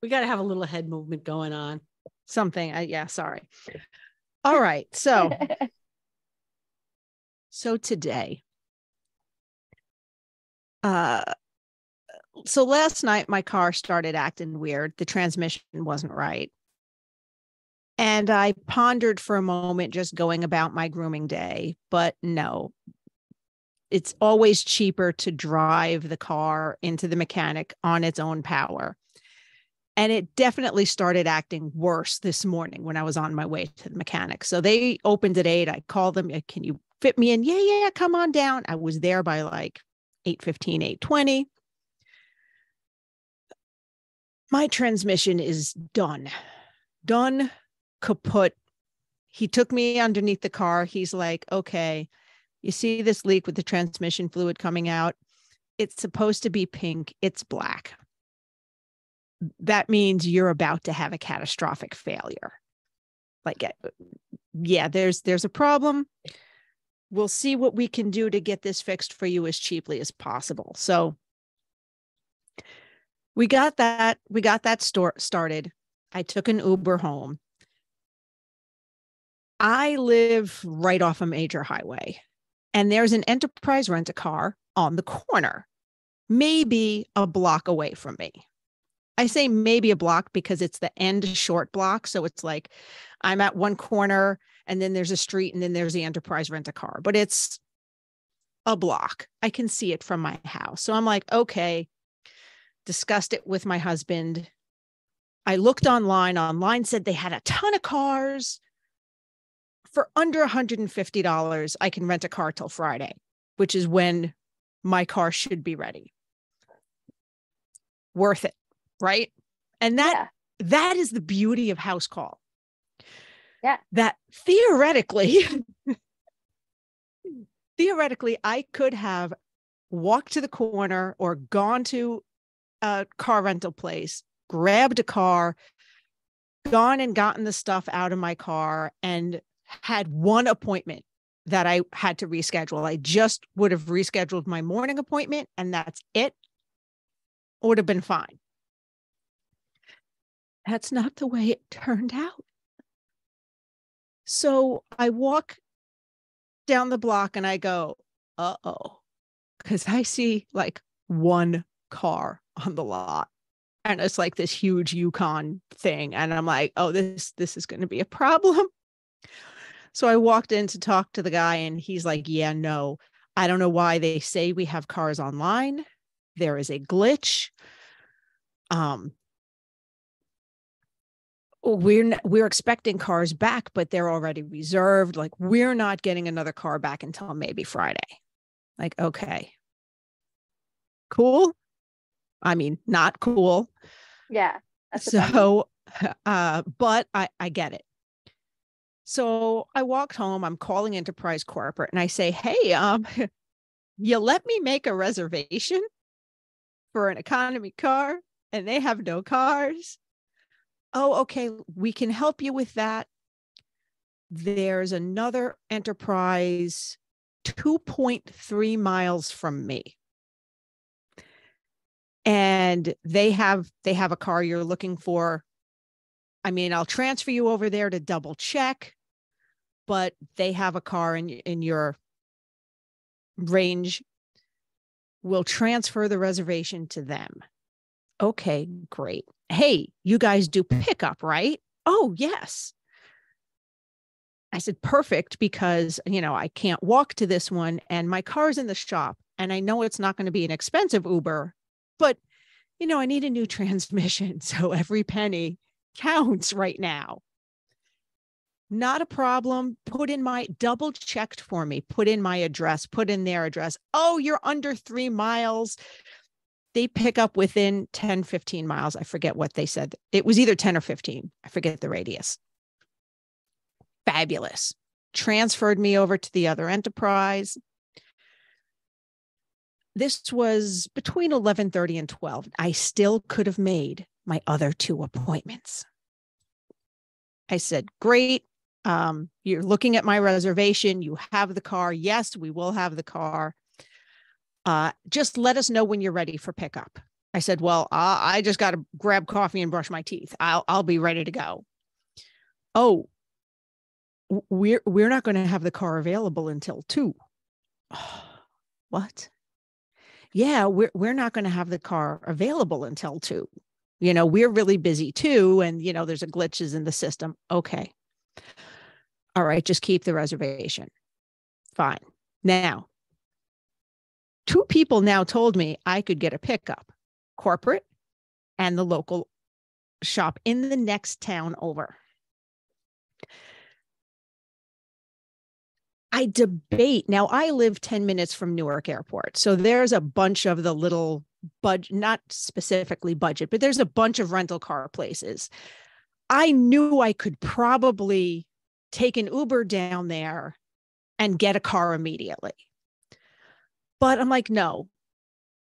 We got to have a little head movement going on. Something. Yeah, sorry. All right. So today, so last night my car started acting weird. The transmission wasn't right. And I pondered for a moment just going about my grooming day, but no, it's always cheaper to drive the car into the mechanic on its own power. And it definitely started acting worse this morning when I was on my way to the mechanic. So they opened at 8. I called them. Can you fit me in? Yeah, come on down. I was there by like 8:15, 8:20. My transmission is done, kaput. He took me underneath the car. He's like, okay, you see this leak with the transmission fluid coming out? It's supposed to be pink. It's black. That means you're about to have a catastrophic failure. Like, yeah, there's a problem. We'll see what we can do to get this fixed for you as cheaply as possible. So we got that started. I took an Uber home. I live right off a major highway, and there's an Enterprise Rent-A-Car on the corner, maybe a block away from me. I say maybe a block because it's the end short block. So it's like I'm at one corner and then there's a street and then there's the Enterprise Rent-A-Car, but it's a block. I can see it from my house. So I'm like, okay, discussed it with my husband. I looked online. Online said they had a ton of cars. For under $150, I can rent a car till Friday, which is when my car should be ready. Worth it. Right. And that is the beauty of house call. Yeah. That theoretically, I could have walked to the corner or gone to a car rental place, grabbed a car, gone and gotten the stuff out of my car and had one appointment that I had to reschedule. I just would have rescheduled my morning appointment and that's it. It would have been fine. That's not the way it turned out. So I walk down the block and I go, uh-oh, because I see like one car on the lot and it's like this huge Yukon thing. And I'm like, oh, this is going to be a problem. So I walked in to talk to the guy and he's like, yeah, no, I don't know why they say we have cars online. There is a glitch. We're expecting cars back, but they're already reserved. Like we're not getting another car back until maybe Friday. Like, okay, cool. I mean, not cool. Yeah. So, but I get it. So I walked home, I'm calling Enterprise Corporate and I say, hey, You let me make a reservation for an economy car and they have no cars? Oh, okay. We can help you with that. There's another enterprise 2.3 miles from me. And they have a car you're looking for. I mean, I'll transfer you over there to double check, but they have a car in your range. We'll transfer the reservation to them. Okay, great. Hey, you guys do pickup, right? Oh, yes. I said, perfect, because, I can't walk to this one and my car's in the shop and I know it's not going to be an expensive Uber, but, I need a new transmission. So every penny counts right now. Not a problem. Double checked for me, put in my address, put in their address. Oh, you're under 3 miles. They pick up within 10, 15 miles. I forget what they said. It was either 10 or 15. I forget the radius. Fabulous. Transferred me over to the other enterprise. This was between 11:30 and 12. I still could have made my other 2 appointments. I said, great. You're looking at my reservation. You have the car. Yes, we will have the car. Just let us know when you're ready for pickup. I said, well, I just got to grab coffee and brush my teeth. I'll be ready to go. Oh, we're not going to have the car available until 2. What? Yeah, we're not going to have the car available until 2. We're really busy too. And, there's a glitches in the system. Okay. All right. Just keep the reservation. Fine. Now, 2 people now told me I could get a pickup, corporate and the local shop in the next town over. I debate. Now, I live 10 minutes from Newark Airport. So there's a bunch of the little budget, not specifically budget, but there's a bunch of rental car places. I knew I could probably take an Uber down there and get a car immediately. But I'm like, no,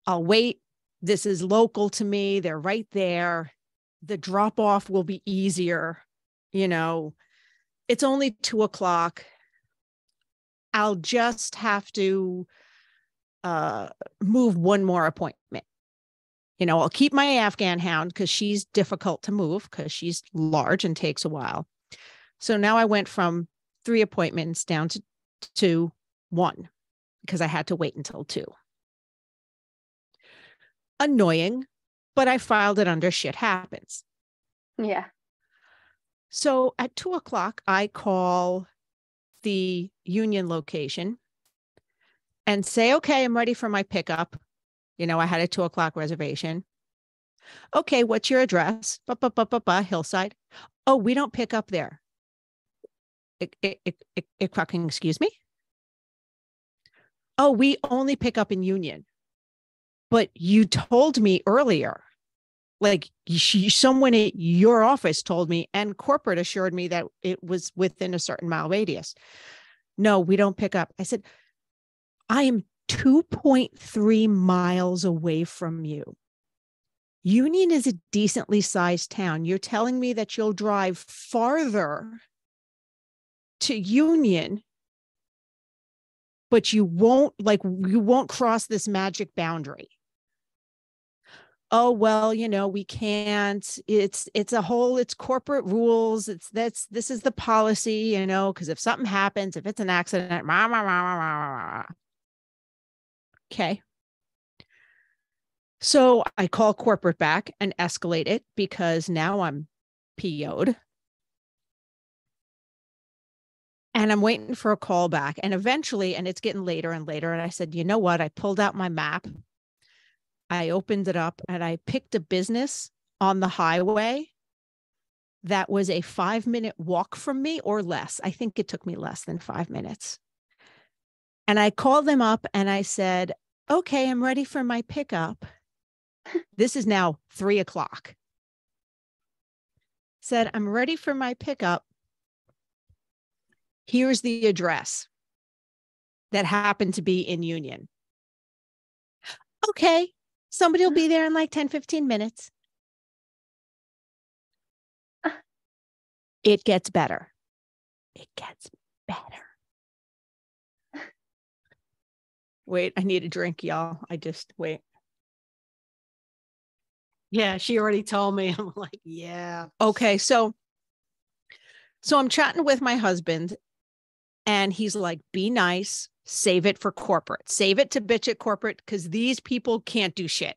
I'll wait. This is local to me. They're right there. The drop off will be easier. It's only 2:00. I'll just have to move one more appointment. I'll keep my Afghan hound because she's difficult to move because she's large and takes a while. So now I went from 3 appointments down to 1 because I had to wait until 2. Annoying, but I filed it under shit happens. Yeah. So at 2:00, I call the Union location and say, okay, I'm ready for my pickup. I had a 2:00 reservation. Okay, what's your address? Hillside. Oh, we don't pick up there. Fucking excuse me? Oh, we only pick up in Union. But you told me earlier, like someone at your office told me, and corporate assured me that it was within a certain mile radius. No, we don't pick up. I said, I am 2.3 miles away from you. Union is a decently sized town. You're telling me that you'll drive farther to Union, but you won't cross this magic boundary. Oh, well, we can't. It's corporate rules. This is the policy, because if something happens, if it's an accident, okay. So I call corporate back and escalate it because now I'm PO'd. And I'm waiting for a call back. And eventually, and it's getting later and later. And I said, you know what? I pulled out my map. I opened it up and I picked a business on the highway that was a 5-minute walk from me or less. I think it took me less than 5 minutes. And I called them up and I said, okay, I'm ready for my pickup. This is now 3:00. Said, I'm ready for my pickup. Here's the address that happened to be in Union. Okay, somebody will be there in like 10, 15 minutes. It gets better. It gets better. Wait, I need a drink, y'all. Wait. Yeah, she already told me. I'm like, yeah. Okay, so I'm chatting with my husband and he's like, be nice, save it for corporate. Save it to bitch at corporate because these people can't do shit.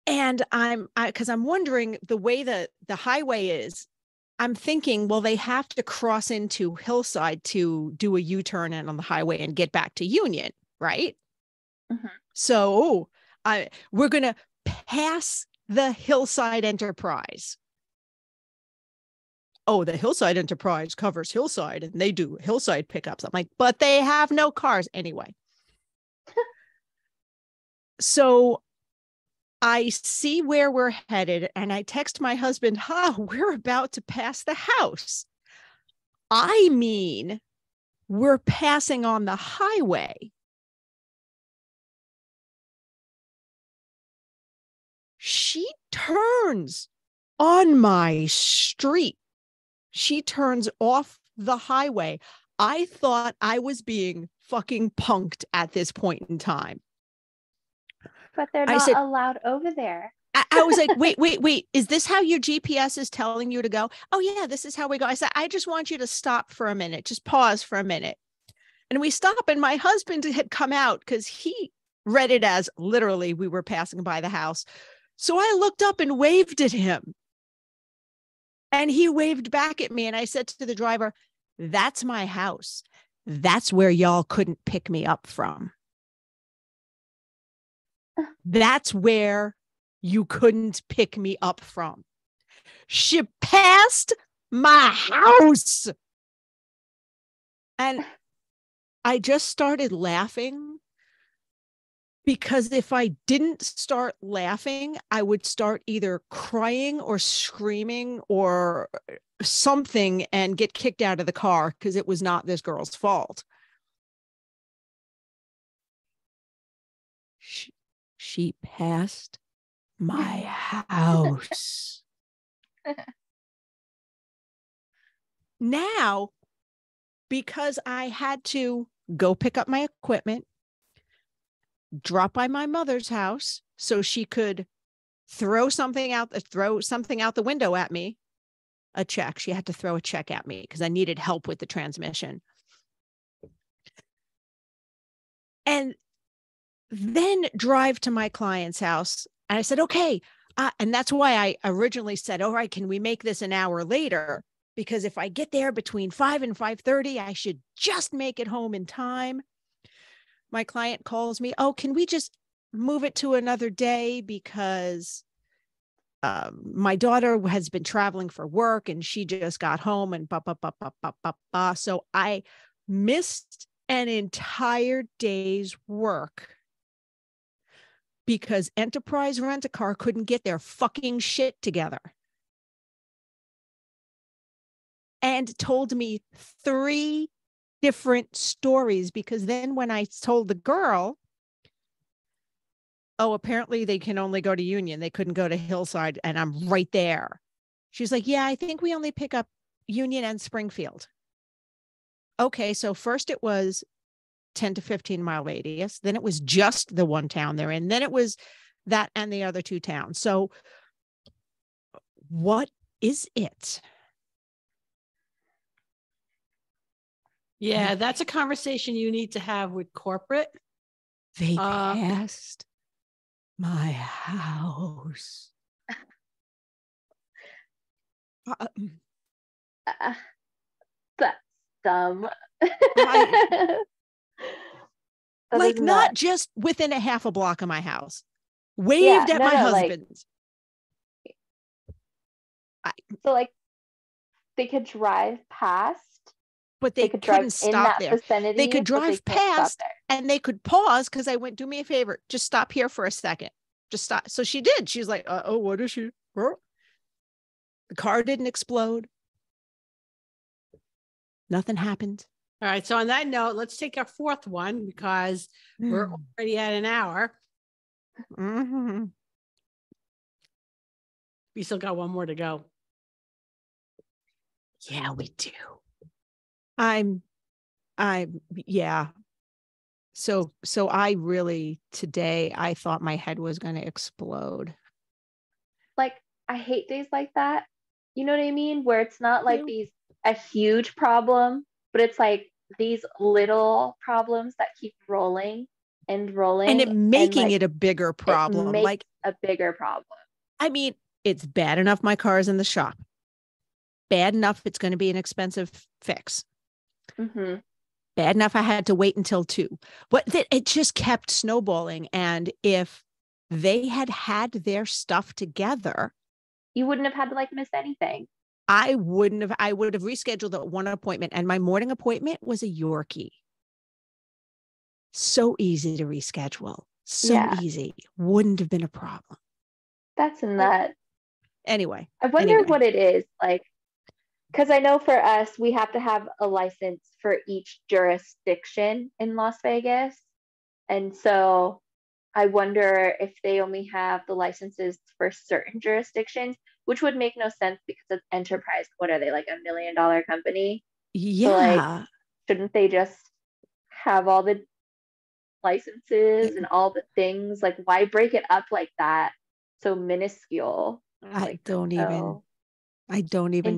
And I'm wondering the way that the highway is, I'm thinking, well, they have to cross into Hillside to do a U-turn in on the highway and get back to Union, right? Mhm. So we're going to pass the Hillside Enterprise. Oh, the Hillside Enterprise covers Hillside and they do Hillside pickups. I'm like, but they have no cars anyway. So I see where we're headed and I text my husband, we're about to pass the house. I mean, we're passing on the highway. She turns on my street. She turns off the highway. I thought I was being fucking punked at this point in time. But they're I not said, allowed over there. I was like, wait. Is this how your GPS is telling you to go? Oh, yeah, this is how we go. I said, I just want you to stop for a minute. Just pause for a minute. And we stop. And my husband had come out because he read it as literally we were passing by the house. So I looked up and waved at him. And he waved back at me. And I said to the driver, that's my house. That's where y'all couldn't pick me up from. That's where you couldn't pick me up from. She passed my house. And I just started laughing because if I didn't start laughing, I would start either crying or screaming or something and get kicked out of the car because it was not this girl's fault. She passed my house. Now, because I had to go pick up my equipment, drop by my mother's house so she could throw something out the window at me, a check. She had to throw a check at me because I needed help with the transmission. And then drive to my client's house. And I said, okay. And that's why I originally said, all right, can we make this an hour later? Because if I get there between 5 and 5:30, I should just make it home in time. My client calls me, oh, can we just move it to another day? Because my daughter has been traveling for work and she just got home and So I missed an entire day's work because Enterprise Rent-A-Car couldn't get their fucking shit together. And told me 3 different stories because then when I told the girl, oh, apparently they can only go to Union. They couldn't go to Hillside and I'm right there. She's like, yeah, I think we only pick up Union and Springfield. Okay, so first it was 10 to 15 mile radius. Then it was just the one town they're in. Then it was that and the other 2 towns. So what is it? Yeah, that's a conversation you need to have with corporate. They passed my house. That's dumb. Like not just within a half a block of my house. Waved at my husband. So like they could drive past, but they couldn't stop there. Vicinity, they could drive past and they could pause because I went, do me a favor, just stop here for a second. Just stop. So she did. She's like, oh, what is she? The car didn't explode. Nothing happened. All right. So on that note, let's take our fourth one because we're already at an hour. Mm-hmm. We still got one more to go. Yeah, we do. Yeah. So I really, today, I thought my head was going to explode. Like, I hate days like that. You know what I mean? Where it's not like a huge problem, but it's like these little problems that keep rolling and rolling. And it making like, it a bigger problem. It makes like a bigger problem. I mean, it's bad enough my car is in the shop. Bad enough it's going to be an expensive fix. Mm-hmm. Bad enough I had to wait until 2. But it just kept snowballing. And if they had their stuff together, you wouldn't have had to like miss anything. I would have rescheduled at one appointment, and my morning appointment was a Yorkie. So easy to reschedule. So easy. Wouldn't have been a problem. That's nuts. Anyway. I wonder what it is like, because I know for us, we have to have a license for each jurisdiction in Las Vegas. And so I wonder if they only have the licenses for certain jurisdictions, which would make no sense because it's enterprise. What are they, like $1 million company? Yeah. So like, shouldn't they just have all the licenses and all the things? Like, why break it up like that? So minuscule. I don't even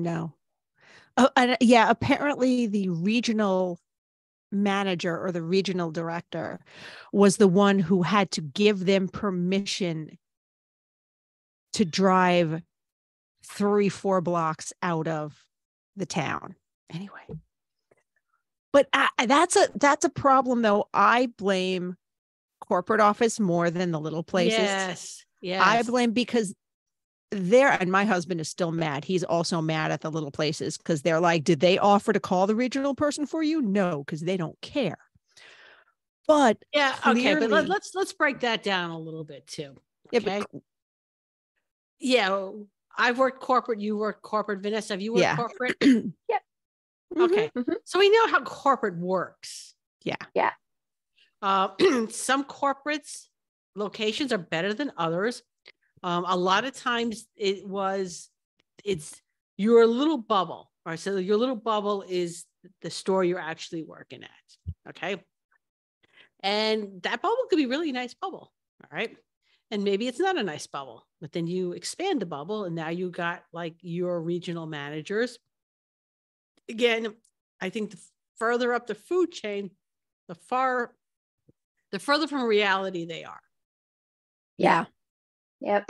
know. Oh, and yeah, apparently the regional manager or the regional director was the one who had to give them permission to drive 3-4 blocks out of the town. Anyway, but that's a problem though. I blame corporate office more than the little places. Yes. I blame because and my husband is still mad. He's also mad at the little places because they're like, did they offer to call the regional person for you? No, because they don't care. But yeah, clearly, okay, but let's break that down a little bit too. Okay. Yeah, I've worked corporate. You worked corporate. Vanessa, have you worked corporate? Yep. Okay. Mm-hmm. So we know how corporate works. Yeah. Yeah. Some corporates locations are better than others. A lot of times it's your little bubble, right? So your little bubble is the store you're actually working at. Okay. And that bubble could be a really nice bubble. All right. And maybe it's not a nice bubble, but then you expand the bubble and now you got like your regional managers. Again, I think the further up the food chain, the further from reality they are. Yeah. Yep.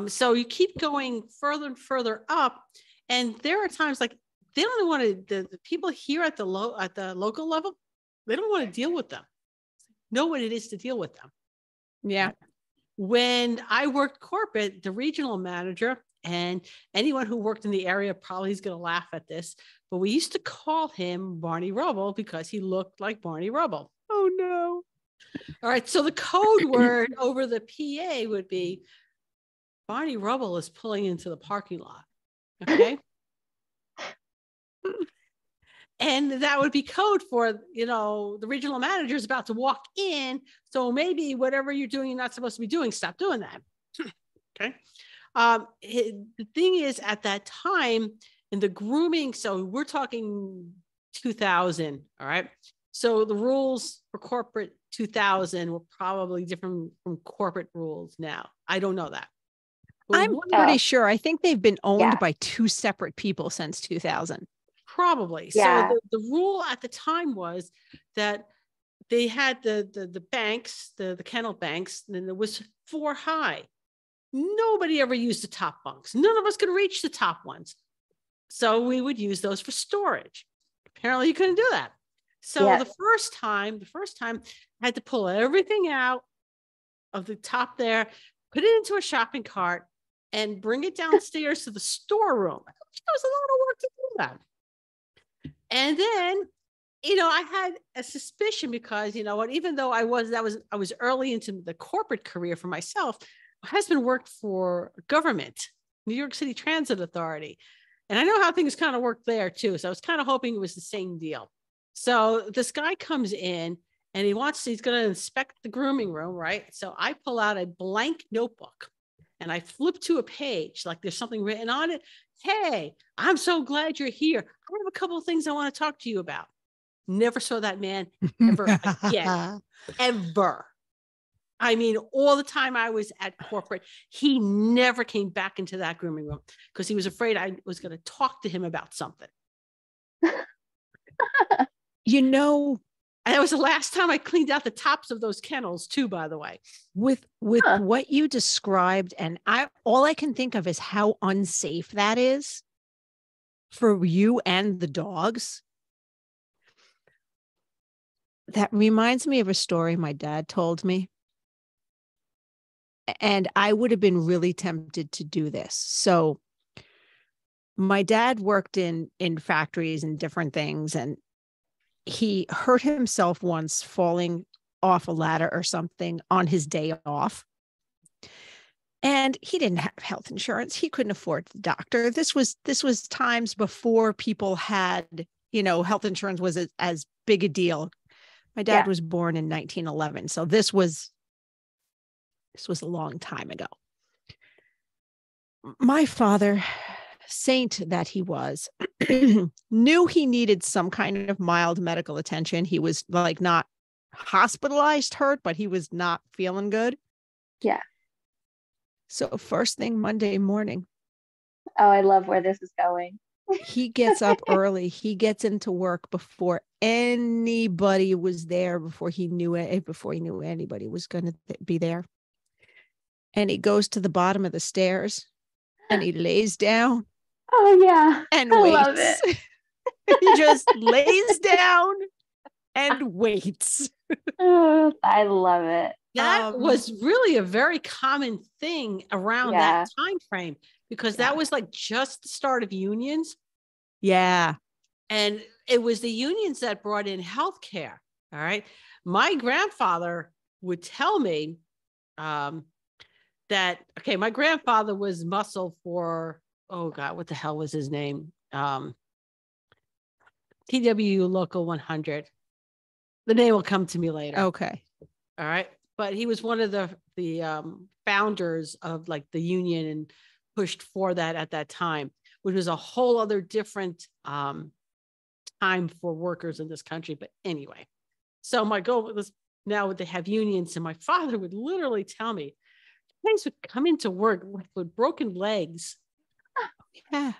So you keep going further and further up, and there are times like they don't want to. The people here at the local level, they don't want to deal with them. Know what it is to deal with them. Yeah. When I worked corporate, the regional manager and anyone who worked in the area probably is going to laugh at this, but we used to call him Barney Rubble because he looked like Barney Rubble. Oh no. All right. So the code word over the PA would be Barney Rubble is pulling into the parking lot. Okay. And that would be code for, the regional manager is about to walk in. So maybe whatever you're doing, you're not supposed to be doing, stop doing that. Okay. The thing is at that time in the grooming, so we're talking 2000. All right. So the rules for corporate 2000 were probably different from corporate rules now. I don't know that. I'm pretty sure. I think they've been owned by 2 separate people since 2000. Probably. Yeah. So the rule at the time was that they had the banks, the kennel banks, and then there was 4 high. Nobody ever used the top bunks. None of us could reach the top ones. So we would use those for storage. Apparently you couldn't do that. So the first time I had to pull everything out of the top there, put it into a shopping cart, and bring it downstairs to the storeroom. It was a lot of work to do that. And then, I had a suspicion because, even though I was early into the corporate career for myself, my husband worked for government, New York City Transit Authority. And I know how things kind of work there too. So I was kind of hoping it was the same deal. So this guy comes in and he's going to inspect the grooming room, right? So I pull out a blank notebook and I flip to a page, like there's something written on it. Hey, I'm so glad you're here. I have a couple of things I want to talk to you about. Never saw that man ever again, ever. I mean, all the time I was at corporate, he never came back into that grooming room because he was afraid I was going to talk to him about something. You know, and that was the last time I cleaned out the tops of those kennels too, by the way. With what you described, and all I can think of is how unsafe that is for you and the dogs. That reminds me of a story my dad told me. And I would have been really tempted to do this. So my dad worked in factories and different things, and he hurt himself once falling off a ladder or something on his day off. And he didn't have health insurance. He couldn't afford the doctor. This was times before people had, health insurance was as big a deal. My dad was born in 1911. So this was a long time ago. My father, saint that he was, knew he needed some kind of mild medical attention. He was like not hospitalized hurt, but he was not feeling good. Yeah. So first thing Monday morning. Oh, I love where this is going. He gets up early. He gets into work before anybody was there, before he knew anybody was going to be there. And he goes to the bottom of the stairs and he lays down. Oh, yeah. And I waits. love it. He just lays down and waits. Oh, I love it. That was really a very common thing around that time frame, because that was like just the start of unions. Yeah. And it was the unions that brought in healthcare. All right. My grandfather would tell me my grandfather was muscle for, oh God, what the hell was his name? TW Local 100. The name will come to me later. Okay. All right. But he was one of the founders of like the union and pushed for that at that time, which was a whole other different time for workers in this country. But anyway, so my goal was, now they have unions, and my father would literally tell me, guys would come into work with broken legs. Yeah.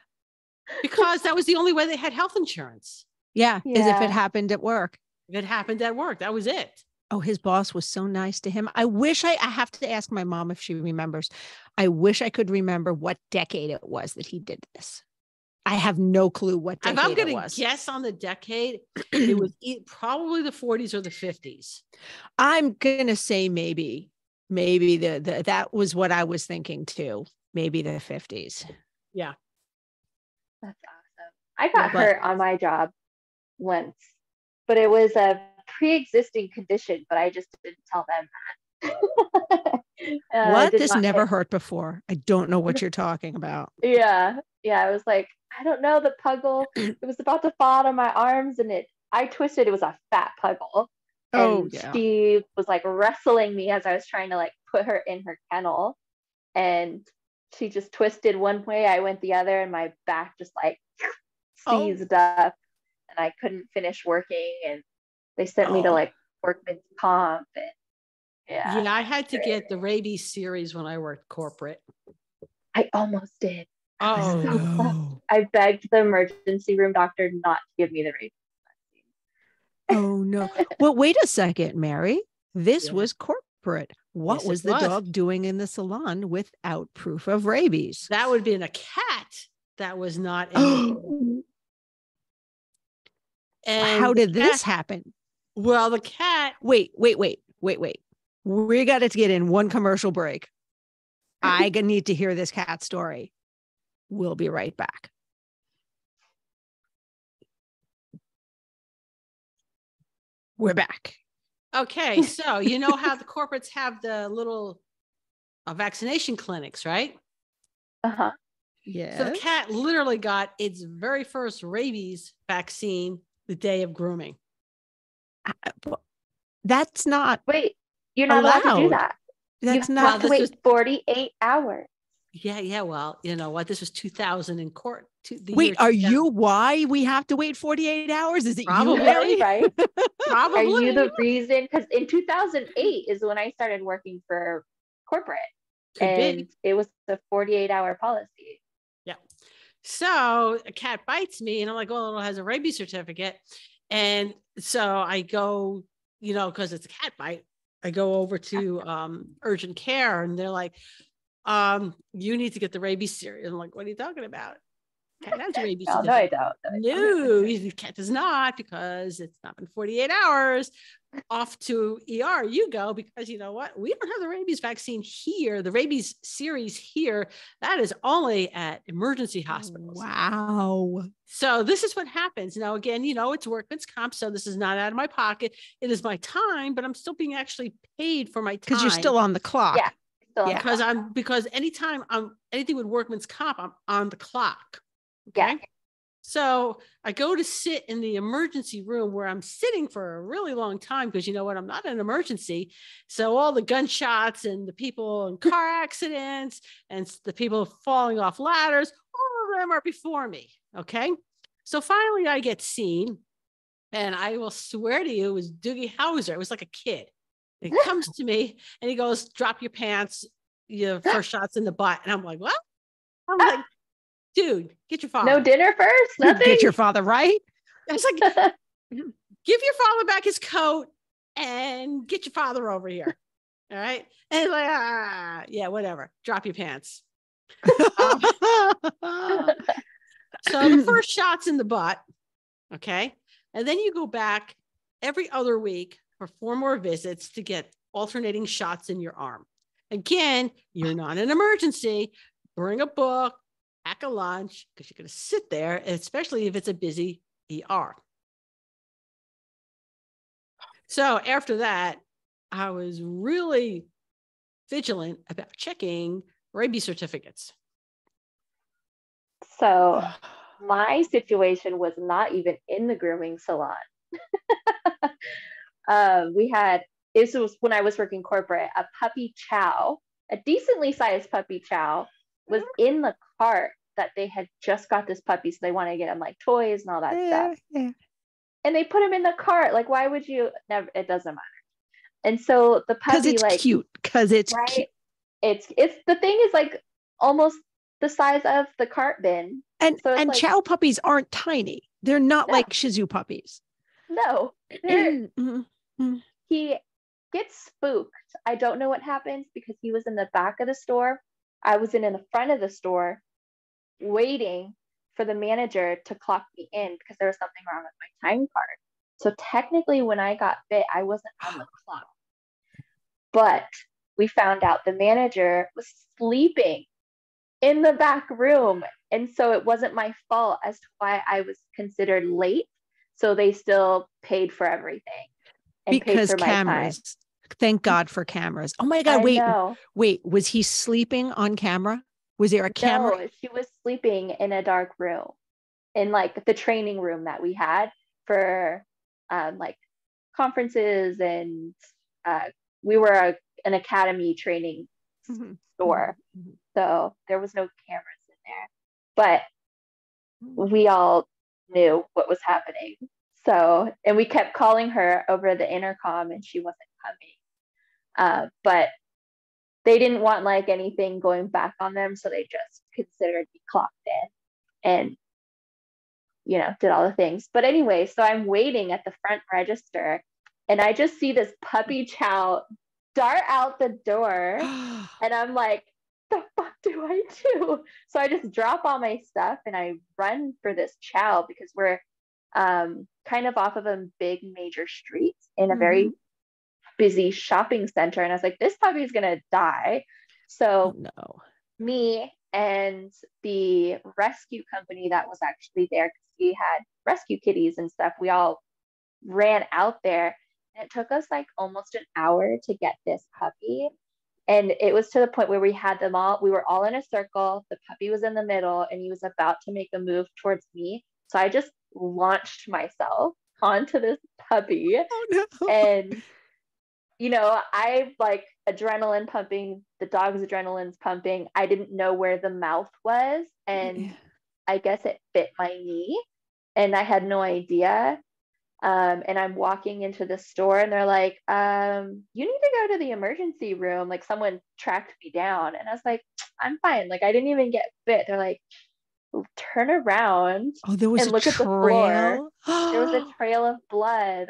Because that was the only way they had health insurance. Yeah. As if it happened at work. If it happened at work, that was it. Oh, his boss was so nice to him. I wish I have to ask my mom if she remembers. I wish I could remember what decade it was that he did this. I have no clue what decade it was. If I'm going to guess on the decade, it was probably the 40s or the 50s. I'm going to say maybe that was what I was thinking too. Maybe the 50s. Yeah. That's awesome. I got hurt on my job once, but it was a pre-existing condition, but I just didn't tell them that. What? This never hurt before. I don't know what you're talking about. Yeah. I was like, I don't know, the puggle, it was about to fall out of my arms, and I twisted. It was a fat puggle. And she was like wrestling me as I was trying to like put her in her kennel, and she just twisted one way, I went the other, and my back just like seized up, and I couldn't finish working, and they sent me to like workman's comp. And I had to get the rabies series when I worked corporate. I almost did. Oh, no. I begged the emergency room doctor not to give me the rabies vaccine. Oh no. Well, wait a second, Mary. This was corporate. What was the dog doing in the salon without proof of rabies? That would have been a cat that was not in. And how did this happen? Well, the cat. Wait. We got to get in one commercial break. I need to hear this cat story. We'll be right back. We're back. Okay. So, you know how the corporates have the little vaccination clinics, right? Uh-huh. Yeah. So the cat literally got its very first rabies vaccine the day of grooming. That's not Wait, you're not allowed to do allowed. that. That's You not. have to wait 48 hours. Yeah. Well, you know what? This was 2000 in court. Wait, are you why we have to wait 48 hours? Is it Probably. you, Mary? Right? Probably. Are you the reason? Because in 2008 is when I started working for corporate. Could and be. it was a 48-hour policy. Yeah. So a cat bites me and I'm like, well, it has a rabies certificate. And so I go, you know, because it's a cat bite, I go over to urgent care and they're like, you need to get the rabies series. I'm like, what are you talking about? Cat has rabies No, certificate. I don't. No, the cat does not, because it's not been 48 hours. Off to ER you go, because you know what? We don't have the rabies vaccine here. The rabies series here, that is only at emergency hospitals. Wow. So this is what happens. Now, again, you know, it's workman's comp. So this is not out of my pocket. It is my time, but I'm still being actually paid for my time. Because you're still on the clock. Yeah. Because anytime anything with workman's comp, I'm on the clock. Okay. Yeah. So I go to sit in the emergency room where I'm sitting for a really long time, because you know what? I'm not in an emergency. So all the gunshots and the people in car accidents and the people falling off ladders, all of them are before me. Okay. So finally I get seen, and I will swear to you, it was Doogie Howser. It was like a kid. He comes to me and he goes, drop your pants. Your first shot's in the butt. And I'm like, what? I'm like, dude, get your father. No dinner first? Nothing? Get your father right. I was like, give your father back his coat and get your father over here. All right. And he's like, yeah, whatever. Drop your pants. So the first shot's in the butt. Okay. And then you go back every other week for 4 more visits to get alternating shots in your arm. Again, you're not an emergency. Bring a book, pack a lunch, because you're going to sit there, especially if it's a busy ER. So after that, I was really vigilant about checking rabies certificates. So my situation was not even in the grooming salon. This was when I was working corporate, a puppy chow, a decently sized puppy chow, was in the cart that they had just got this puppy. So they wanted to get him like toys and all that stuff. Yeah. And they put him in the cart. Like, why would you? Never, it doesn't matter. And so the puppy, because it's like cute. Because it's right. Cute. It's the thing is like almost the size of the cart bin. And so and like, chow puppies aren't tiny. They're not like Shih Tzu puppies. No. He gets spooked. I don't know what happens, because he was in the back of the store. I was in the front of the store waiting for the manager to clock me in, because there was something wrong with my time card. So technically when I got bit, I wasn't on the clock. But we found out the manager was sleeping in the back room. And so it wasn't my fault as to why I was considered late. So they still paid for everything. And because paid for cameras. My time. Thank God for cameras. Oh my God. Wait, was he sleeping on camera? Was there a camera? No, she was sleeping in a dark room, in like the training room that we had for like conferences, and we were an academy training store. Mm-hmm. So there was no cameras in there, but we all knew what was happening. So, and we kept calling her over the intercom and she wasn't coming. But they didn't want like anything going back on them. So they just considered me clocked in and, you know, did all the things. But anyway, so I'm waiting at the front register and I just see this puppy chow dart out the door. And I'm like, the fuck do I do? So I just drop all my stuff and I run for this chow, because we're kind of off of a big major street in a very busy shopping center. And I was like, this puppy is gonna die. So me and the rescue company that was actually there, because we had rescue kitties and stuff, we all ran out there, and it took us like almost an hour to get this puppy. And it was to the point where we were all in a circle, the puppy was in the middle, and he was about to make a move towards me. So I just launched myself onto this puppy. Oh no. And, I like adrenaline pumping, the dog's adrenaline's pumping. I didn't know where the mouth was. And I guess it bit my knee and I had no idea. And I'm walking into the store and they're like, you need to go to the emergency room. Like someone tracked me down. And I was like, I'm fine. Like I didn't even get bit. They're like, turn around Oh, there was and a look at the floor. trail. There was a trail of blood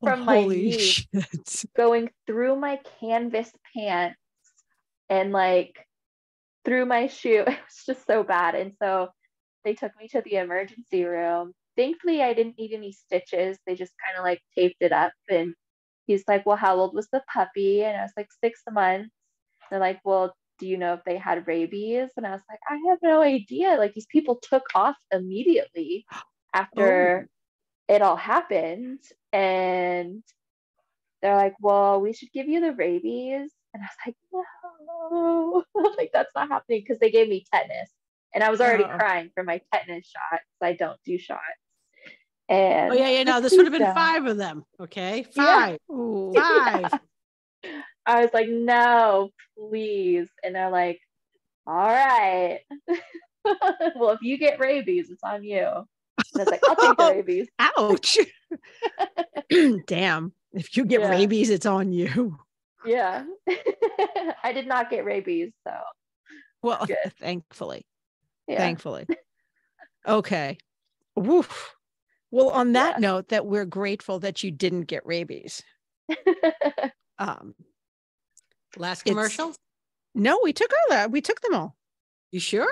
from my Holy knee shit. going through my canvas pants and like through my shoe. It was just so bad. And so they took me to the emergency room. Thankfully, I didn't need any stitches. They just kind of like taped it up. And he's like, well, how old was the puppy? And I was like, 6 months. They're like, well, do you know if they had rabies? And I was like, I have no idea. Like these people took off immediately after it all happened. And they're like, well, we should give you the rabies. And I was like, no, like that's not happening because they gave me tetanus. And I was already crying for my tetanus shot because I don't do shots. And no, this would have been 5 of them. Okay. 5. Yeah. Ooh. 5. I was like, no, please. And they're like, all right. Well, if you get rabies, it's on you. And I was like, I'll take the rabies. Ouch. Damn. If you get rabies, it's on you. Yeah. I did not get rabies, so. Well, thankfully. Yeah. Thankfully. Okay. Woof. Well, on that note, that we're grateful that you didn't get rabies. Last commercial? No, we took them all. You sure?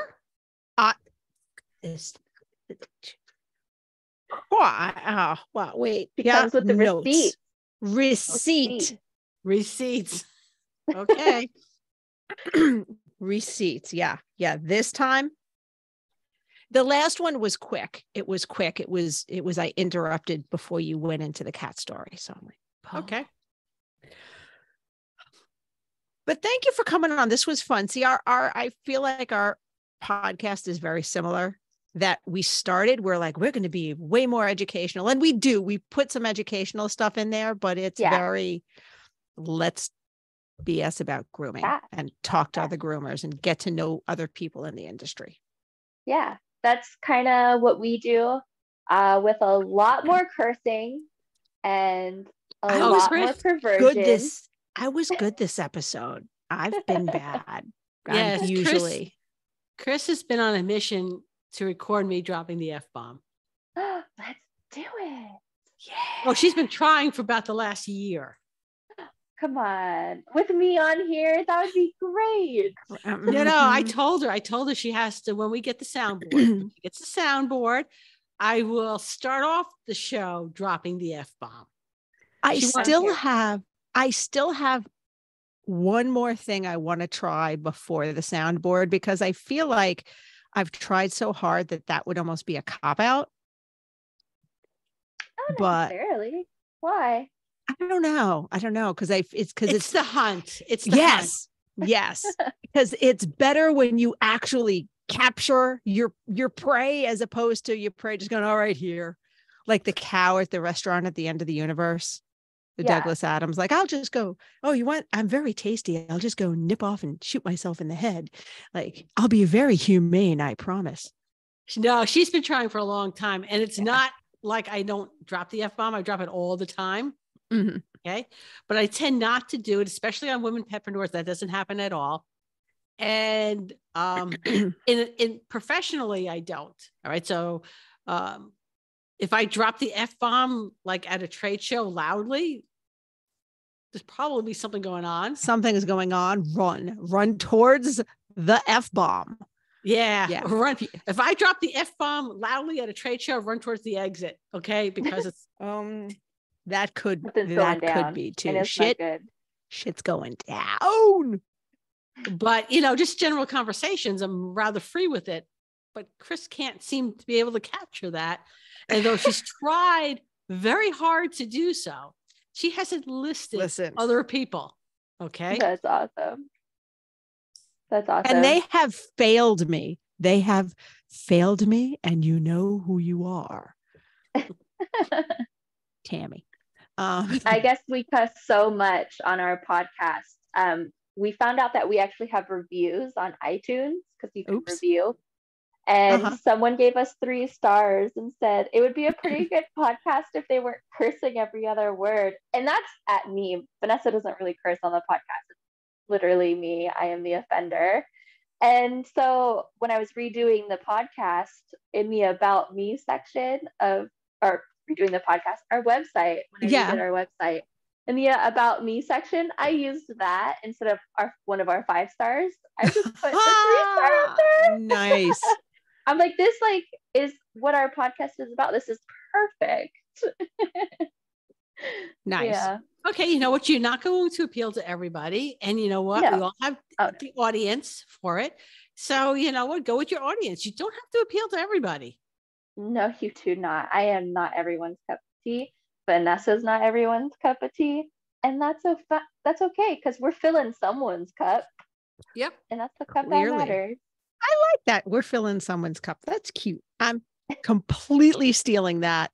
Wait. It comes with the receipt. Receipts. Okay. Receipts. Yeah. This time, the last one was quick. It was I interrupted before you went into the cat story. So I'm like, okay. But thank you for coming on. This was fun. See, I feel like our podcast is very similar. That we started, we're going to be way more educational. And we put some educational stuff in there, but it's very, let's BS about grooming and talk to other groomers and get to know other people in the industry. Yeah, that's kind of what we do with a lot more cursing and a lot more perversion. I was good this episode. I've been bad. Yes, usually. Chris has been on a mission to record me dropping the F-bomb. Let's do it. Yeah. Well, she's been trying for about the last year. Come on. With me on here, that would be great. I told her she has to, when we get the soundboard, when she gets the soundboard, I will start off the show dropping the F-bomb. I still have one more thing I want to try before the soundboard, because I feel like I've tried so hard that would almost be a cop-out. Not necessarily. Why? I don't know. Because it's the hunt. It's the hunt. Yes. Because it's better when you actually capture your prey, as opposed to your prey just going, all right, here. Like the cow at the restaurant at the end of the universe. Douglas Adams, like, I'll just go, I'm very tasty. I'll just go nip off and shoot myself in the head. Like, I'll be very humane, I promise. No, she's been trying for a long time. And it's not like I don't drop the F-bomb. I drop it all the time. Mm-hmm. Okay. But I tend not to do it, especially on women petpreneurs. That doesn't happen at all. And in professionally, I don't. All right. So if I drop the F-bomb like at a trade show loudly, there's probably something going on. Something is going on. Run towards the F-bomb. Yeah. Run. If I drop the F-bomb loudly at a trade show, run towards the exit. Okay. Because it's that could be too. Shit's going down. But just general conversations, I'm rather free with it. But Chris can't seem to be able to capture that. And though she's tried very hard to do so, she hasn't listed other people. Okay. That's awesome. And they have failed me. And you know who you are. Tammy. I guess we cuss so much on our podcast. We found out that we actually have reviews on iTunes because you can review. And someone gave us 3 stars and said it would be a pretty good podcast if they weren't cursing every other word. And that's at me. Vanessa doesn't really curse on the podcast. It's literally me. I am the offender. And so when I was redoing the podcast in the About Me section or redoing the podcast, our website, when I redid our website, in the About Me section, I used that instead of one of our 5 stars. I just put the 3 stars up there. Nice. I'm like, this is what our podcast is about. This is perfect. Nice. Yeah. Okay, you know what? You're not going to appeal to everybody. And you know what? No. We all have the audience for it. So, you know what? Go with your audience. You don't have to appeal to everybody. No, you do not. I am not everyone's cup of tea. Vanessa's not everyone's cup of tea. And that's okay because we're filling someone's cup. Yep. And that's the cup that matters. I like that. We're filling someone's cup. That's cute. I'm completely stealing that.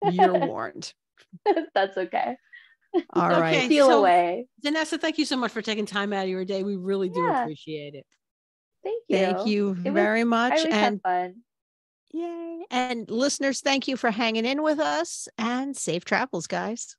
You're warned. That's okay. All right. Steal away. Vanessa, thank you so much for taking time out of your day. We really do appreciate it. Thank you. Thank you very much. I always have fun. Yay. And listeners, thank you for hanging in with us and safe travels, guys.